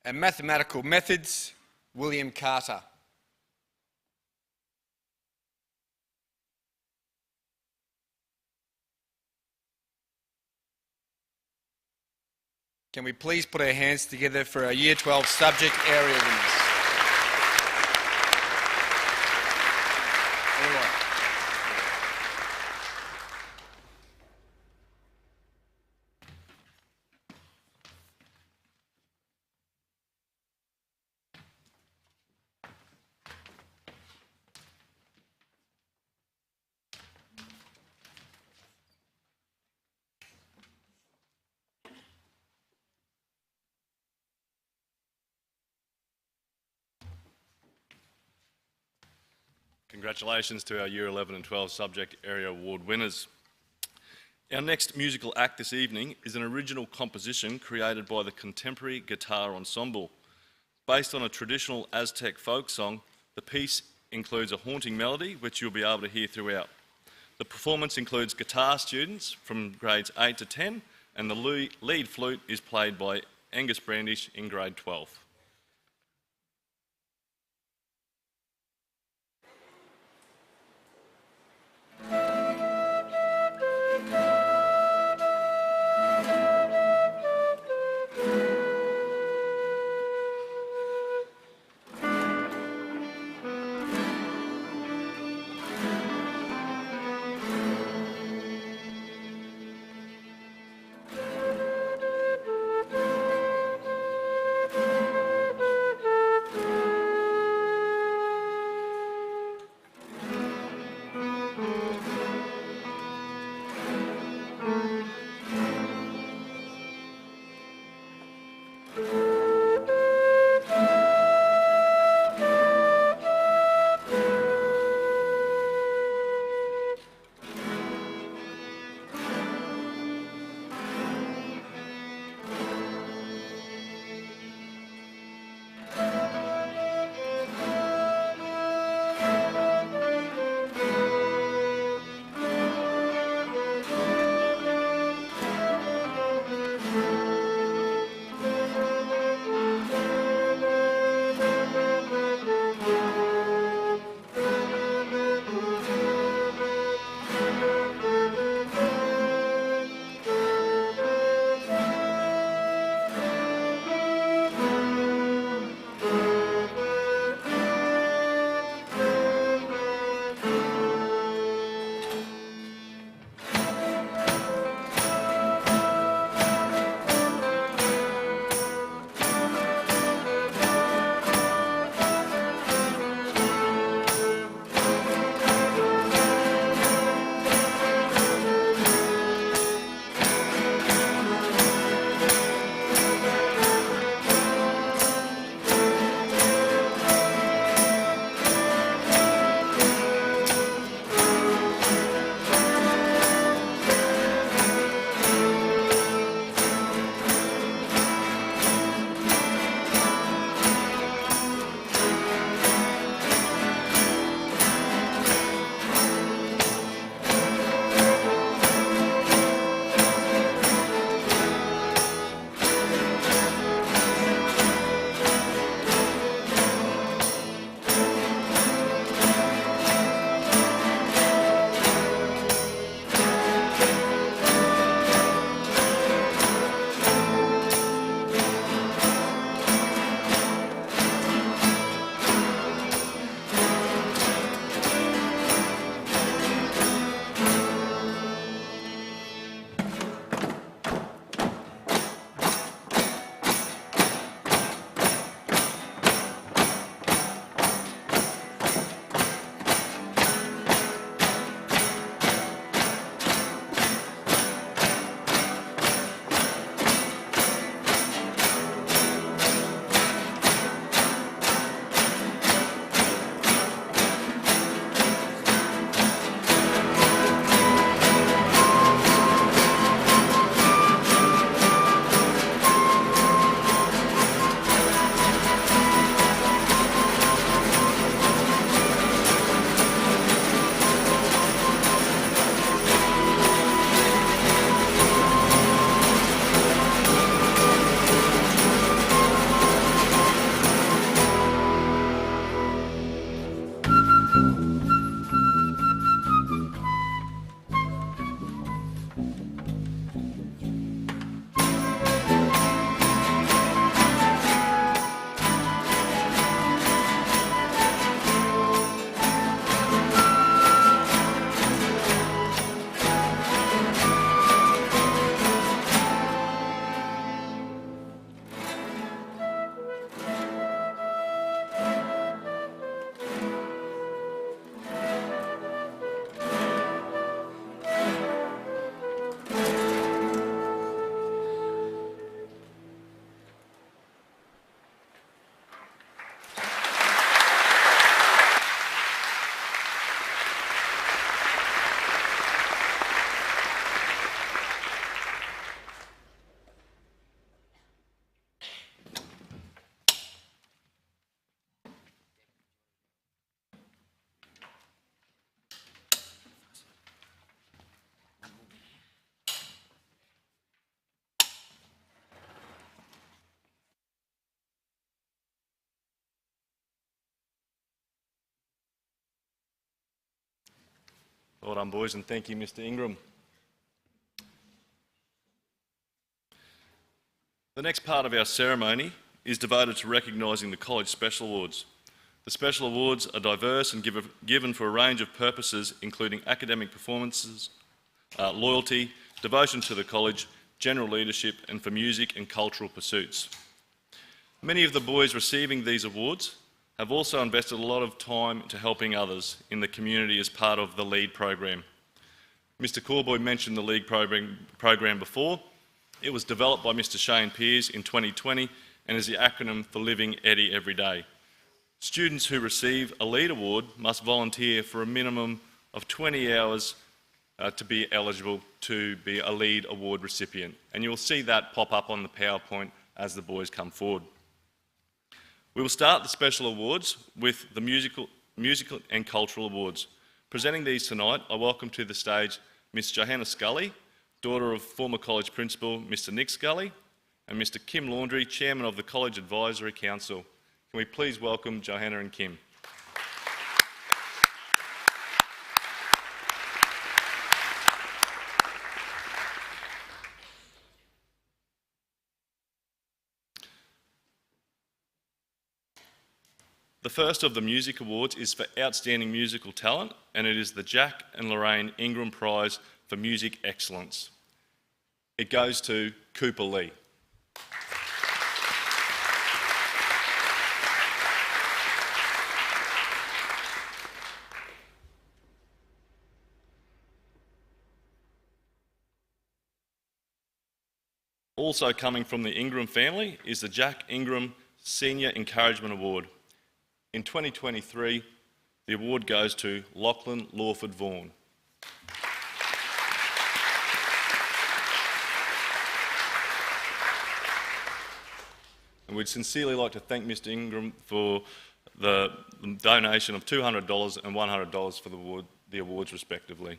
And Mathematical Methods, William Carter. Can we please put our hands together for our Year 12 subject area winners? All right. Congratulations to our Year 11 and 12 Subject Area Award winners. Our next musical act this evening is an original composition created by the Contemporary Guitar Ensemble. Based on a traditional Aztec folk song, the piece includes a haunting melody which you'll be able to hear throughout. The performance includes guitar students from grades 8 to 10, and the lead flute is played by Angus Brandish in grade 12. Well done, boys, and thank you, Mr. Ingram. The next part of our ceremony is devoted to recognising the College Special Awards. The Special Awards are diverse and given for a range of purposes, including academic performances, loyalty, devotion to the college, general leadership, and for music and cultural pursuits. Many of the boys receiving these awards have also invested a lot of time into helping others in the community as part of the LEAD program. Mr. Corboy mentioned the LEAD program before. It was developed by Mr. Shane Pearce in 2020 and is the acronym for Living Eddie Every Day. Students who receive a LEAD award must volunteer for a minimum of 20 hours to be eligible to be a LEAD award recipient. And you'll see that pop up on the PowerPoint as the boys come forward. We will start the special awards with the musical and cultural awards. Presenting these tonight, I welcome to the stage Miss Johanna Scully, daughter of former college principal Mr. Nick Scully, and Mr. Kim Laundry, chairman of the College Advisory Council. Can we please welcome Johanna and Kim? The first of the Music Awards is for Outstanding Musical Talent, and it is the Jack and Lorraine Ingram Prize for Music Excellence. It goes to Cooper Lee. Also coming from the Ingram family is the Jack Ingram Senior Encouragement Award. In 2023, the award goes to Lachlan Lawford Vaughan. And we'd sincerely like to thank Mr. Ingram for the donation of $200 and $100 for the awards respectively.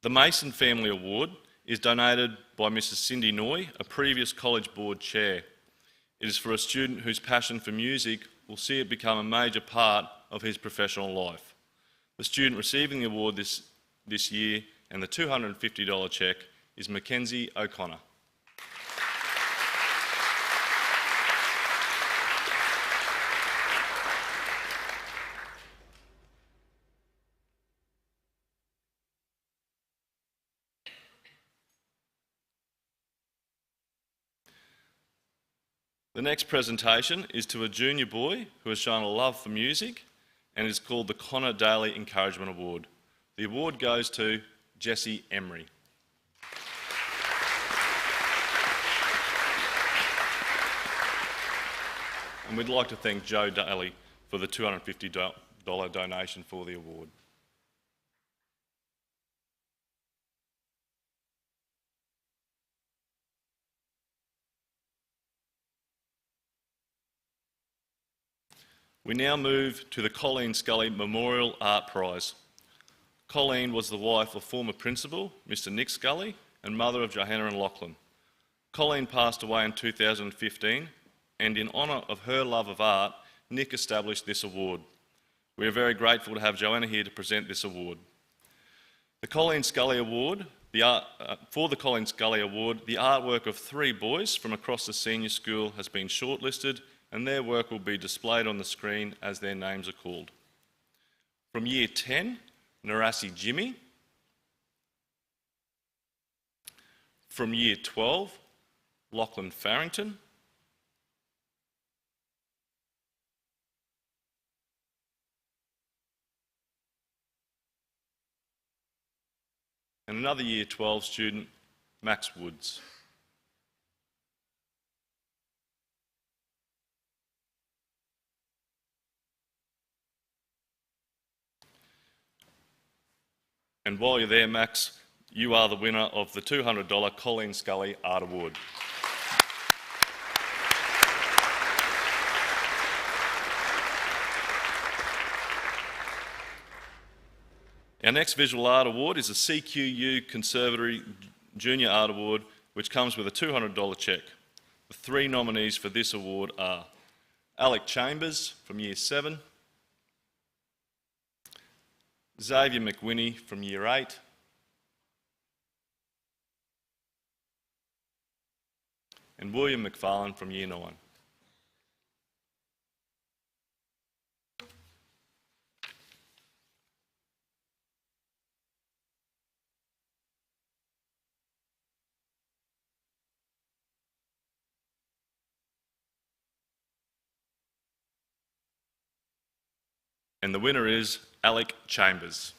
The Mason Family Award is donated by Mrs. Cindy Noy, a previous College Board Chair. It is for a student whose passion for music will see it become a major part of his professional life. The student receiving the award this year and the $250 cheque is Mackenzie O'Connor. The next presentation is to a junior boy who has shown a love for music and is called the Connor Daly Encouragement Award. The award goes to Jesse Emery. And we'd like to thank Joe Daly for the $250 donation for the award. We now move to the Colleen Scully Memorial Art Prize. Colleen was the wife of former principal, Mr. Nick Scully, and mother of Johanna and Lachlan. Colleen passed away in 2015, and in honour of her love of art, Nick established this award. We are very grateful to have Johanna here to present this award. The Colleen Scully Award, for the Colleen Scully Award, the artwork of 3 boys from across the senior school has been shortlisted, and their work will be displayed on the screen as their names are called. From Year 10, Narassi Jimmy. From Year 12, Lachlan Farrington. And another Year 12 student, Max Woods. And while you're there, Max, you are the winner of the $200 Colleen Scully Art Award. Our next Visual Art Award is the CQU Conservatory Junior Art Award, which comes with a $200 cheque. The 3 nominees for this award are Alec Chambers from Year 7, Xavier McWhinney from Year 8, and William McFarlane from Year 9. And the winner is Alec Chambers.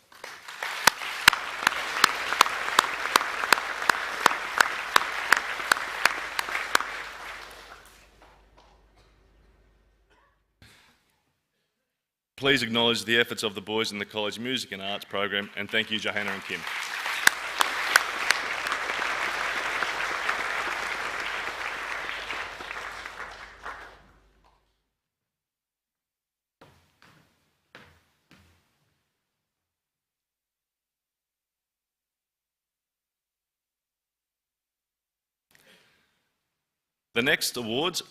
Please acknowledge the efforts of the boys in the College Music and Arts program, and thank you, Johanna and Kim. The next awards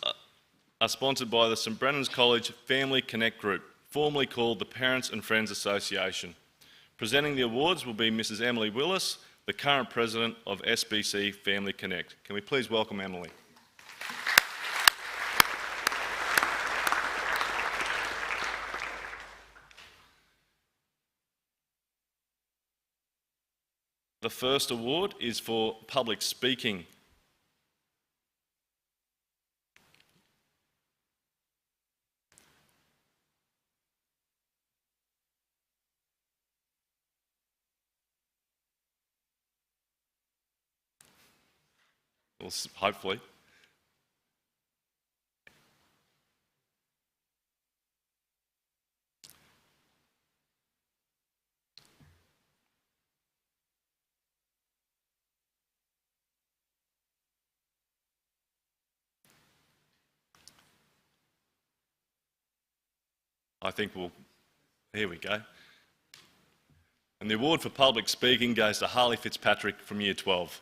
are sponsored by the St Brennan's College Family Connect Group, formerly called the Parents and Friends Association. Presenting the awards will be Mrs Emily Willis, the current president of SBC Family Connect. Can we please welcome Emily? The first award is for public speaking. Well, hopefully. I think here we go. And the award for public speaking goes to Harley Fitzpatrick from Year 12.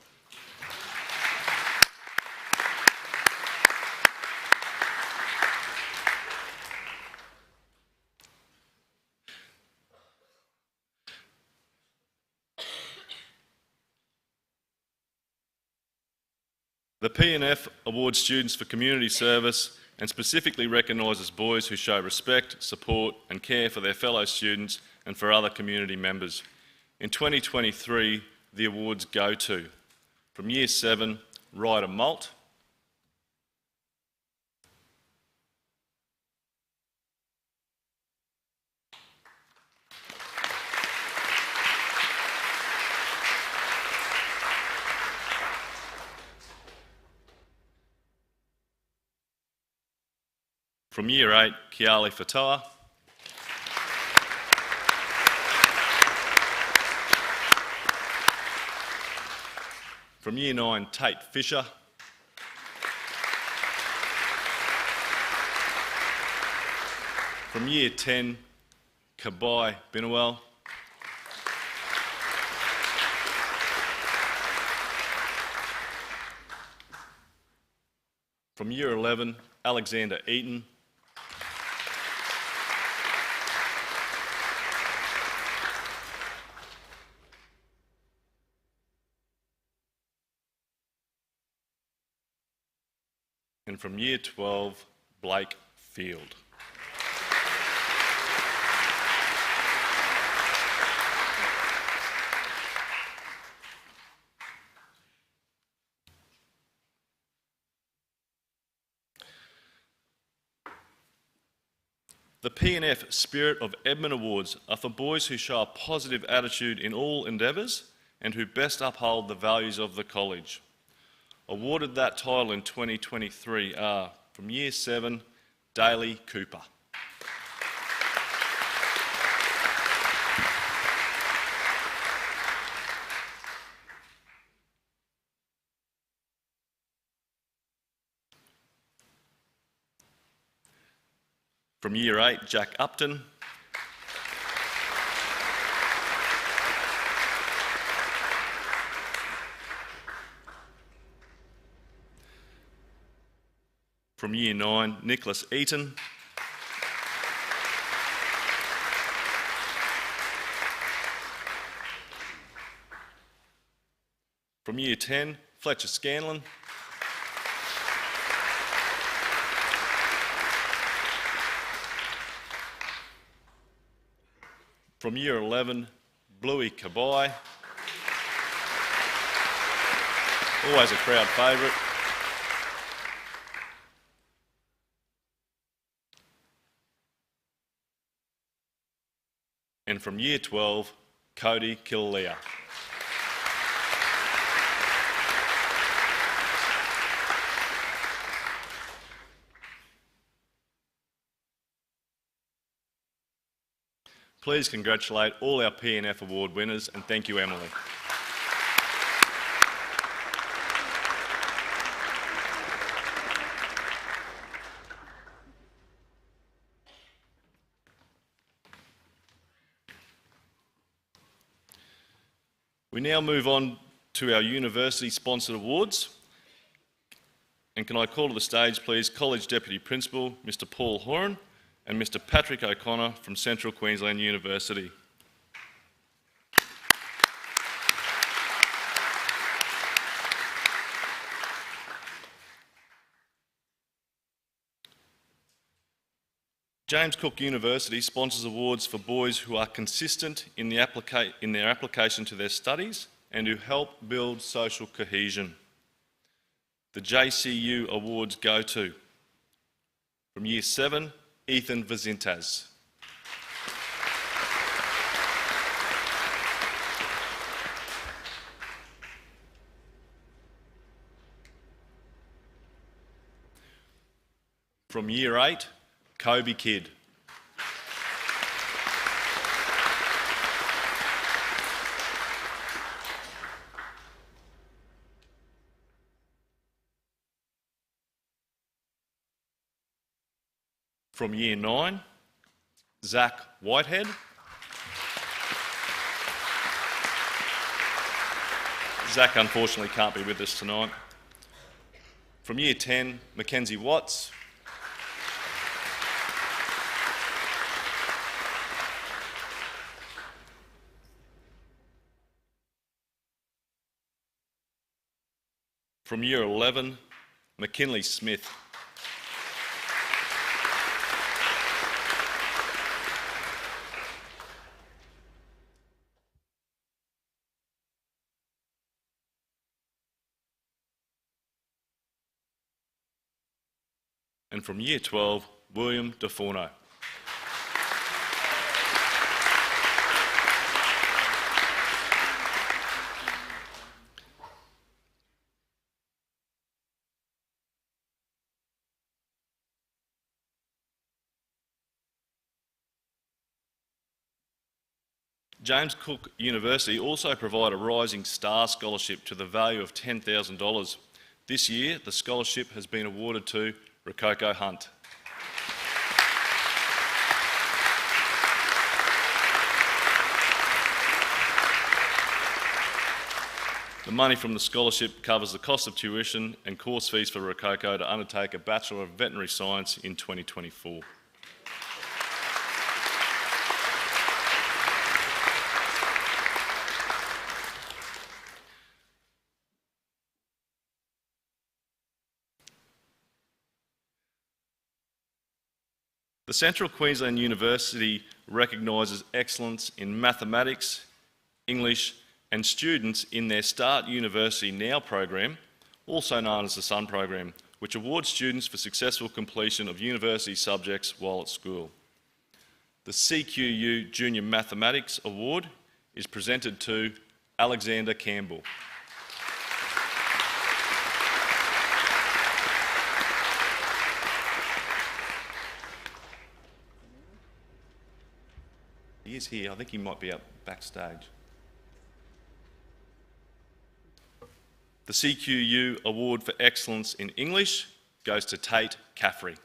The P&F awards students for community service and specifically recognises boys who show respect, support and care for their fellow students and for other community members. In 2023, the awards go to, from Year 7, Ryder Malt, from Year 8, Kiali Fatoa, from Year 9, Tate Fisher, from Year 10, Kabai Binawel, from Year 11, Alexander Eaton, and from Year 12, Blake Field. The P&F Spirit of Edmund Awards are for boys who show a positive attitude in all endeavours and who best uphold the values of the college. Awarded that title in 2023 are, from Year 7, Daly Cooper. From Year 8, Jack Upton. From Year 9, Nicholas Eaton. From Year 10, Fletcher Scanlon. From Year 11, Bluey Kabai. Always a crowd favourite. And from Year 12, Cody Killalea. Please congratulate all our P&F award winners, and thank you, Emily. We now move on to our university-sponsored awards. And can I call to the stage, please, College Deputy Principal, Mr. Paul Horan, and Mr. Patrick O'Connor from Central Queensland University. James Cook University sponsors awards for boys who are consistent in their application to their studies and who help build social cohesion. The JCU awards go to, from Year 7, Ethan Vazintas. From Year 8, Kobe Kidd. From Year 9, Zach Whitehead. Zach unfortunately can't be with us tonight. From Year 10, Mackenzie Watts. From Year 11, McKinley Smith. And from Year 12, William DeForno. James Cook University also provide a Rising Star Scholarship to the value of $10,000. This year, the scholarship has been awarded to Rococo Hunt. The money from the scholarship covers the cost of tuition and course fees for Rococo to undertake a Bachelor of Veterinary Science in 2024. The Central Queensland University recognises excellence in mathematics, English and students in their Start University Now program, also known as the SUN program, which awards students for successful completion of university subjects while at school. The CQU Junior Mathematics Award is presented to Alexander Campbell. He is here. I think he might be up backstage. The CQU Award for Excellence in English goes to Tate Caffrey.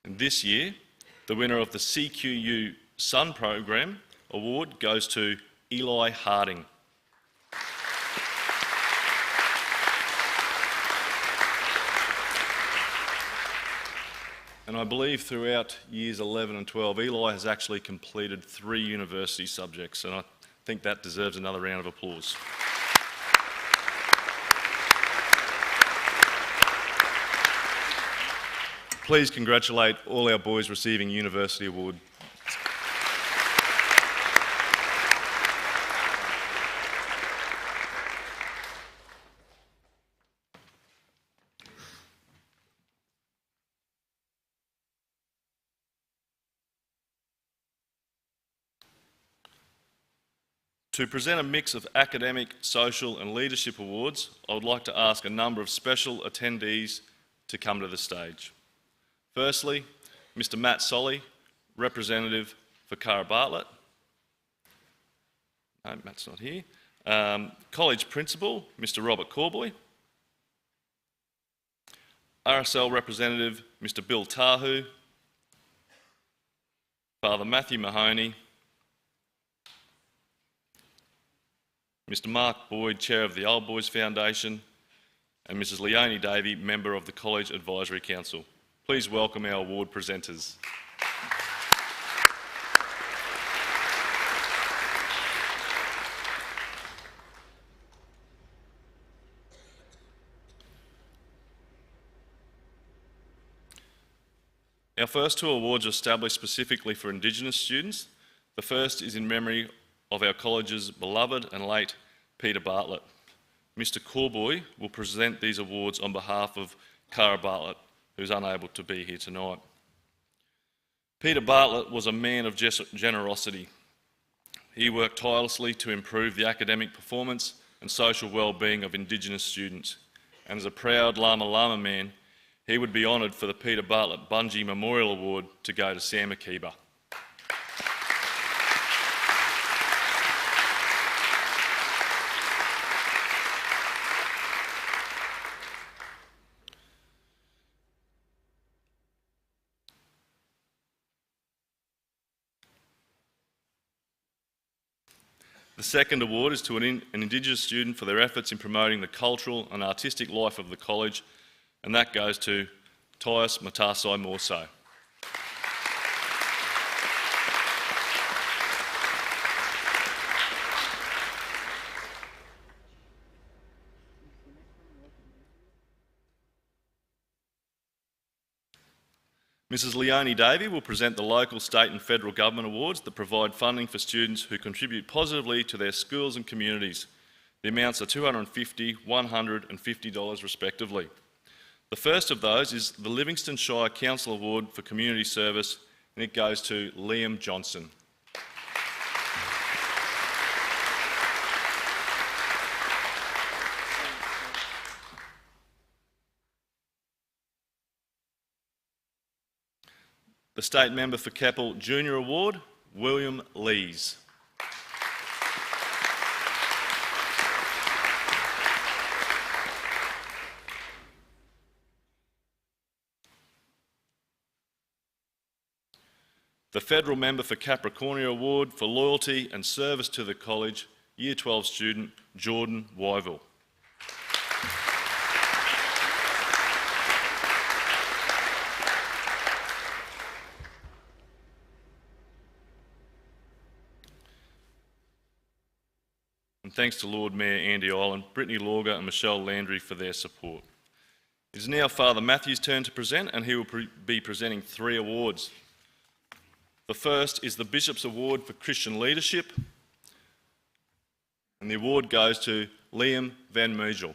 And this year, the winner of the CQU Sun Program Award goes to Eli Harding. And I believe throughout years 11 and 12, Eli has actually completed 3 university subjects, and I think that deserves another round of applause. Please congratulate all our boys receiving university award. To present a mix of academic, social and leadership awards, I would like to ask a number of special attendees to come to the stage. Firstly, Mr Matt Solly, representative for Cara Bartlett. No, Matt's not here. College Principal, Mr Robert Corboy. RSL representative, Mr Bill Tahu. Father Matthew Mahoney. Mr Mark Boyd, Chair of the Old Boys Foundation, and Mrs Leonie Davey, Member of the College Advisory Council. Please welcome our award presenters. Our first 2 awards are established specifically for Indigenous students. The first is in memory of our college's beloved and late Peter Bartlett. Mr Corboy will present these awards on behalf of Cara Bartlett, who's unable to be here tonight. Peter Bartlett was a man of generosity. He worked tirelessly to improve the academic performance and social well-being of Indigenous students. And as a proud Lama Lama man, he would be honoured for the Peter Bartlett Bungie Memorial Award to go to Sam Akiba. The second award is to an Indigenous student for their efforts in promoting the cultural and artistic life of the college, and that goes to Tyus Matasai Morso. Mrs Leonie Davey will present the local, state and federal government awards that provide funding for students who contribute positively to their schools and communities. The amounts are $250, $100 and $50 respectively. The first of those is the Livingston Shire Council Award for Community Service, and it goes to Liam Johnson. The State Member for Keppel Junior Award, William Lees. The Federal Member for Capricornia Award for Loyalty and Service to the College, Year 12 student, Jordan Wyville. And thanks to Lord Mayor Andy Ireland, Brittany Lauger and Michelle Landry for their support. It is now Father Matthew's turn to present, and he will be presenting 3 awards. The first is the Bishop's Award for Christian Leadership, and the award goes to Liam Van Meugel.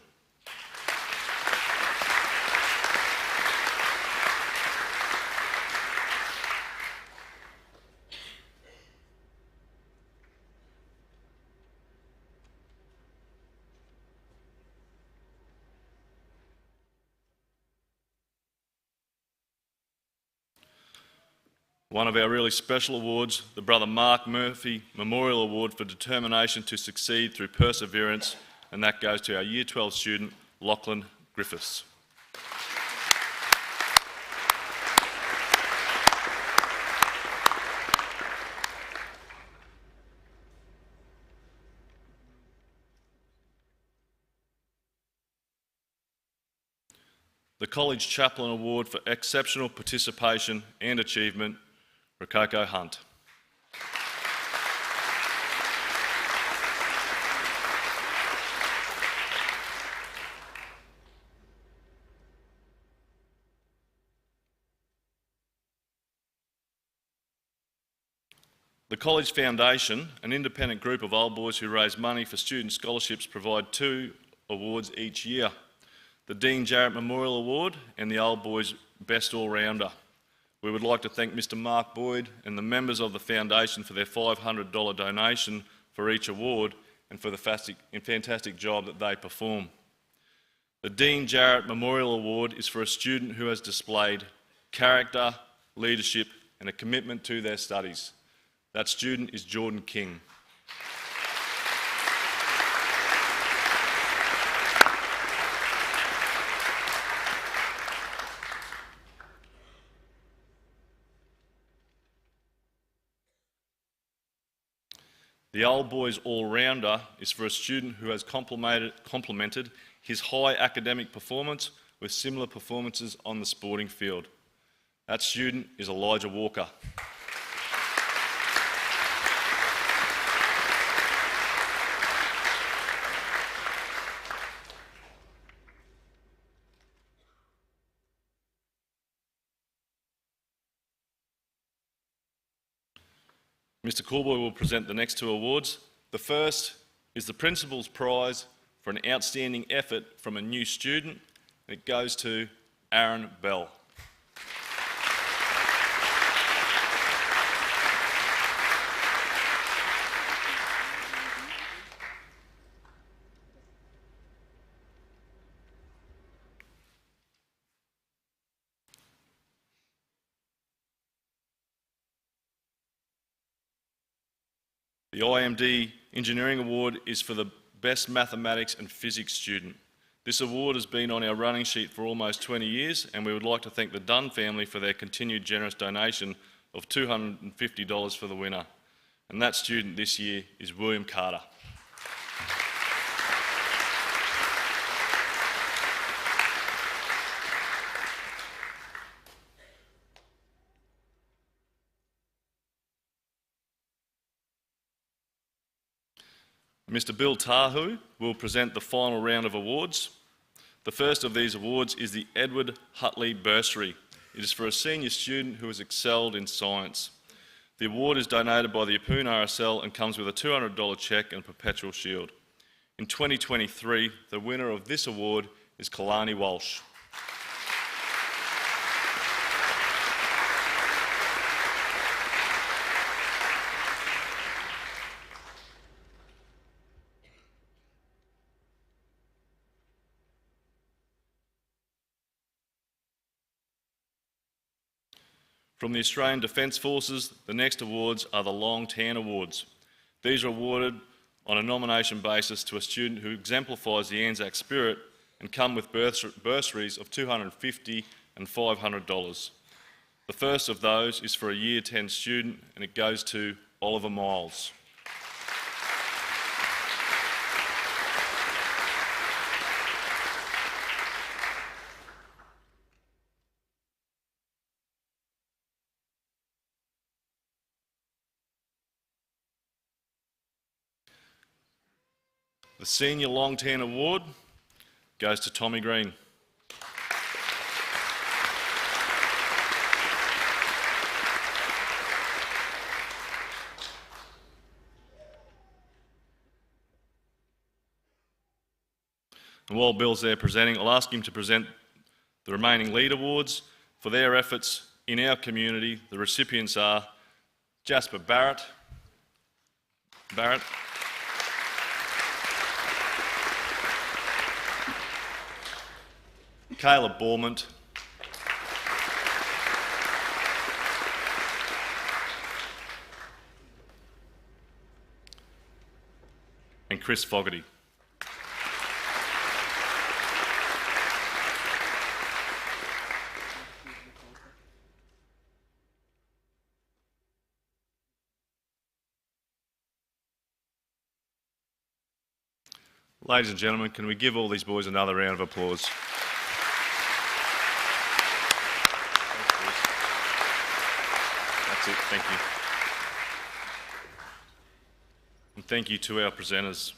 One of our really special awards, the Brother Mark Murphy Memorial Award for Determination to Succeed Through Perseverance, and that goes to our Year 12 student, Lachlan Griffiths. the College Chaplain Award for Exceptional Participation and Achievement, Rococo Hunt. The College Foundation, an independent group of old boys who raise money for student scholarships, provide 2 awards each year: the Dean Jarrett Memorial Award and the Old Boys Best All-Rounder. We would like to thank Mr Mark Boyd and the members of the Foundation for their $500 donation for each award and for the fantastic job that they perform. The Dean Jarrett Memorial Award is for a student who has displayed character, leadership and a commitment to their studies. That student is Jordan King. The Old Boys All-Rounder is for a student who has complemented his high academic performance with similar performances on the sporting field. That student is Elijah Walker. Mr Coolboy will present the next 2 awards. The first is the Principal's Prize for an outstanding effort from a new student. It goes to Aaron Bell. The IMD Engineering Award is for the Best Mathematics and Physics student. This award has been on our running sheet for almost 20 years, and we would like to thank the Dunn family for their continued generous donation of $250 for the winner. And that student this year is William Carter. Mr Bill Tahu will present the final round of awards. The first of these awards is the Edward Hutley Bursary. It is for a senior student who has excelled in science. The award is donated by the Yeppoon RSL and comes with a $200 cheque and a perpetual shield. In 2023, the winner of this award is Kalani Walsh. From the Australian Defence Forces, the next awards are the Long Tan Awards. These are awarded on a nomination basis to a student who exemplifies the Anzac spirit and come with bursaries of $250 and $500. The first of those is for a Year 10 student and it goes to Oliver Miles. The Senior Long Tan Award goes to Tommy Green. And while Bill's there presenting, I'll ask him to present the remaining Lead Awards. For their efforts in our community, the recipients are Jasper Barrett, Caleb Bormont, and Chris Fogarty. Ladies and gentlemen, can we give all these boys another round of applause? That's it, thank you. And thank you to our presenters.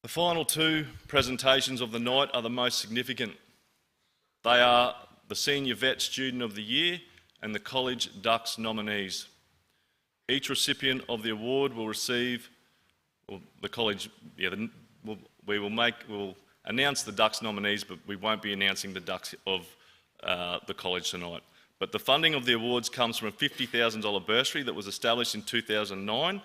The final two presentations of the night are the most significant. They are the Senior Vet Student of the Year and the College Dux nominees. Each recipient of the award will receive, the college, we'll announce the Dux nominees, but we won't be announcing the Dux of the college tonight. But the funding of the awards comes from a $50,000 bursary that was established in 2009,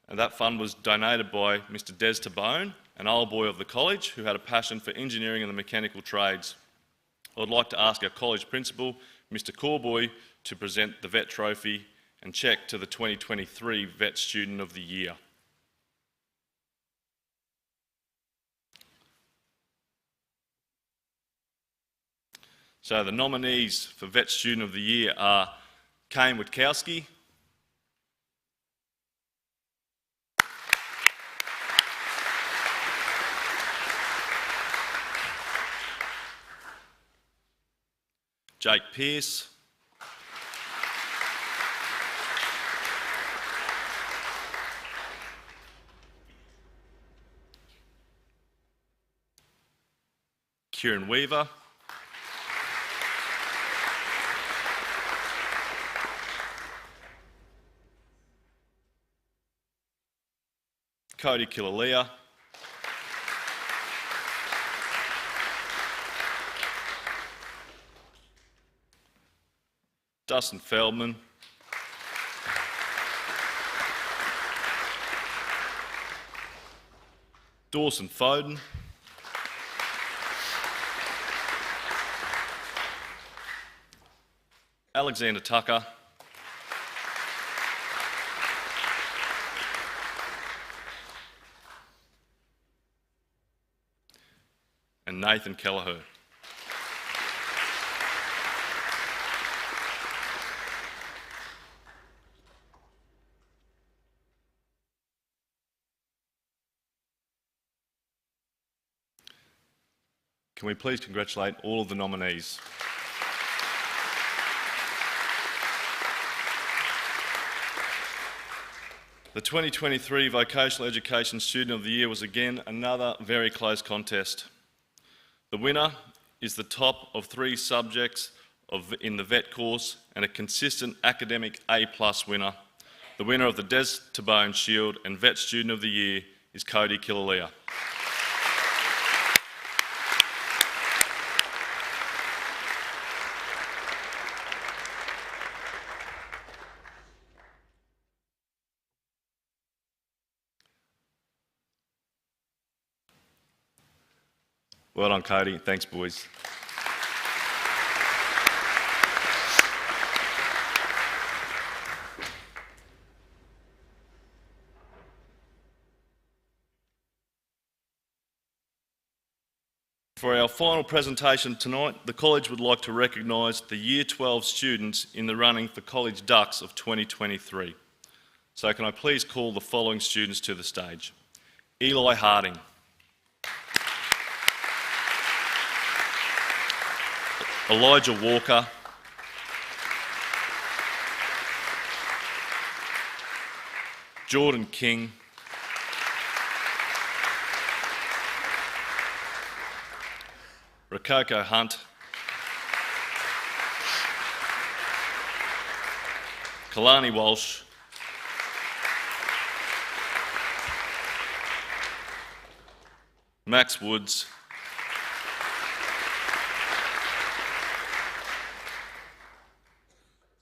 and that fund was donated by Mr. Des Tabone, an old boy of the college who had a passion for engineering and the mechanical trades. I would like to ask our college principal, Mr. Corboy, to present the Vet Trophy and cheque to the 2023 Vet Student of the Year. So the nominees for Vet Student of the Year are Kane Witkowski, Jake Pearce, Kieran Weaver, Cody Kilalea, Dustin Feldman, Dawson Foden, Alexander Tucker, and Nathan Kelleher. Can we please congratulate all of the nominees? The 2023 Vocational Education Student of the Year was again another very close contest. The winner is the top of 3 subjects in the vet course and a consistent academic A+ winner. The winner of the Des Tabone Shield and Vet Student of the Year is Cody Kilalea. Well done, Cody. Thanks, boys. For our final presentation tonight, the college would like to recognise the Year 12 students in the running for College Dux of 2023. So can I please call the following students to the stage? Eli Harding. Elijah Walker, Jordan King, Rokoko Hunt, Kalani Walsh, Max Woods,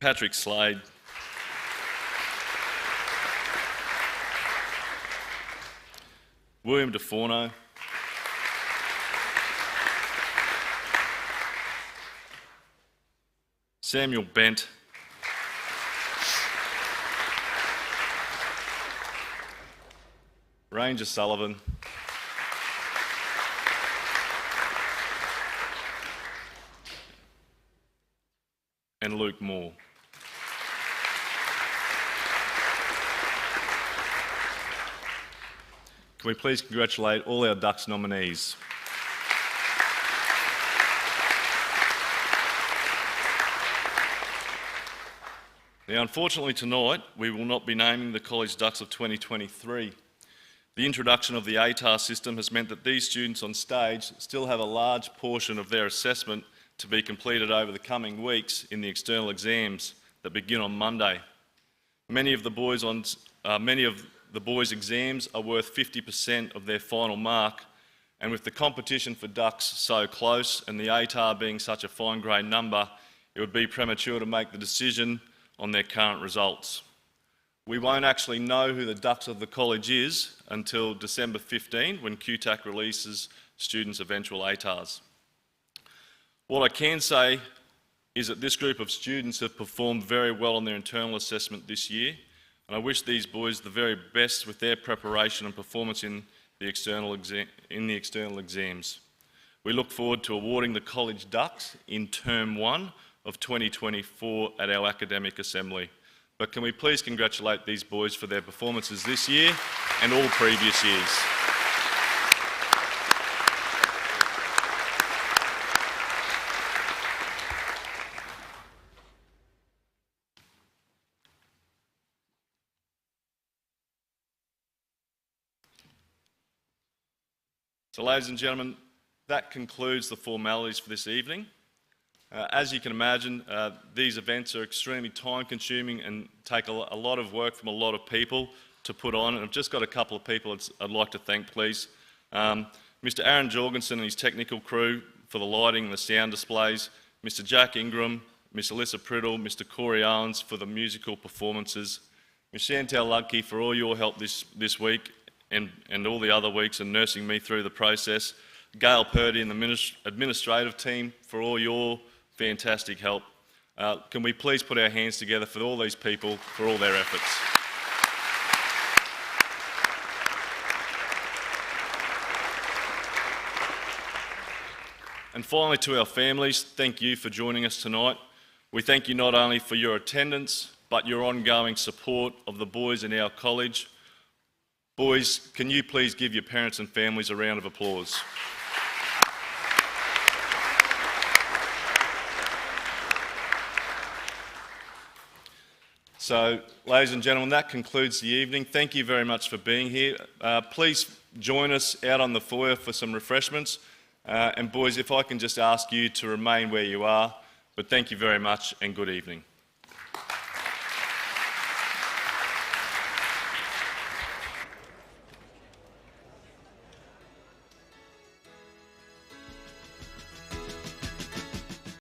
Patrick Slade, William DeForno, Samuel Bent, Ranger Sullivan, and Luke Moore. Can we please congratulate all our Dux nominees? Now, unfortunately tonight, we will not be naming the College Dux of 2023. The introduction of the ATAR system has meant that these students on stage still have a large portion of their assessment to be completed over the coming weeks in the external exams that begin on Monday. Many of the boys' exams are worth 50% of their final mark, and with the competition for Dux so close and the ATAR being such a fine grade number, it would be premature to make the decision on their current results. We won't actually know who the Dux of the college is until December 15, when QTAC releases students' eventual ATARs. What I can say is that this group of students have performed very well on their internal assessment this year, and I wish these boys the very best with their preparation and performance in the external exams. We look forward to awarding the College Dux in Term 1 of 2024 at our academic assembly. But can we please congratulate these boys for their performances this year and all previous years. So, ladies and gentlemen, that concludes the formalities for this evening. As you can imagine, these events are extremely time-consuming and take a lot of work from a lot of people to put on. And I've just got a couple of people I'd like to thank, please. Mr. Aaron Jorgensen and his technical crew for the lighting and the sound displays, Mr. Jack Ingram, Miss Alyssa Priddle, Mr. Corey Owens for the musical performances, Ms. Chantal Ludke for all your help this week and all the other weeks and nursing me through the process, Gail Purdy and the administrative team for all your fantastic help. Can we please put our hands together for all these people for all their efforts? And finally, to our families, thank you for joining us tonight. We thank you not only for your attendance, but your ongoing support of the boys in our college. Boys, can you please give your parents and families a round of applause? So, ladies and gentlemen, that concludes the evening. Thank you very much for being here. Please join us out on the foyer for some refreshments. And boys, if I can just ask you to remain where you are, but thank you very much and good evening.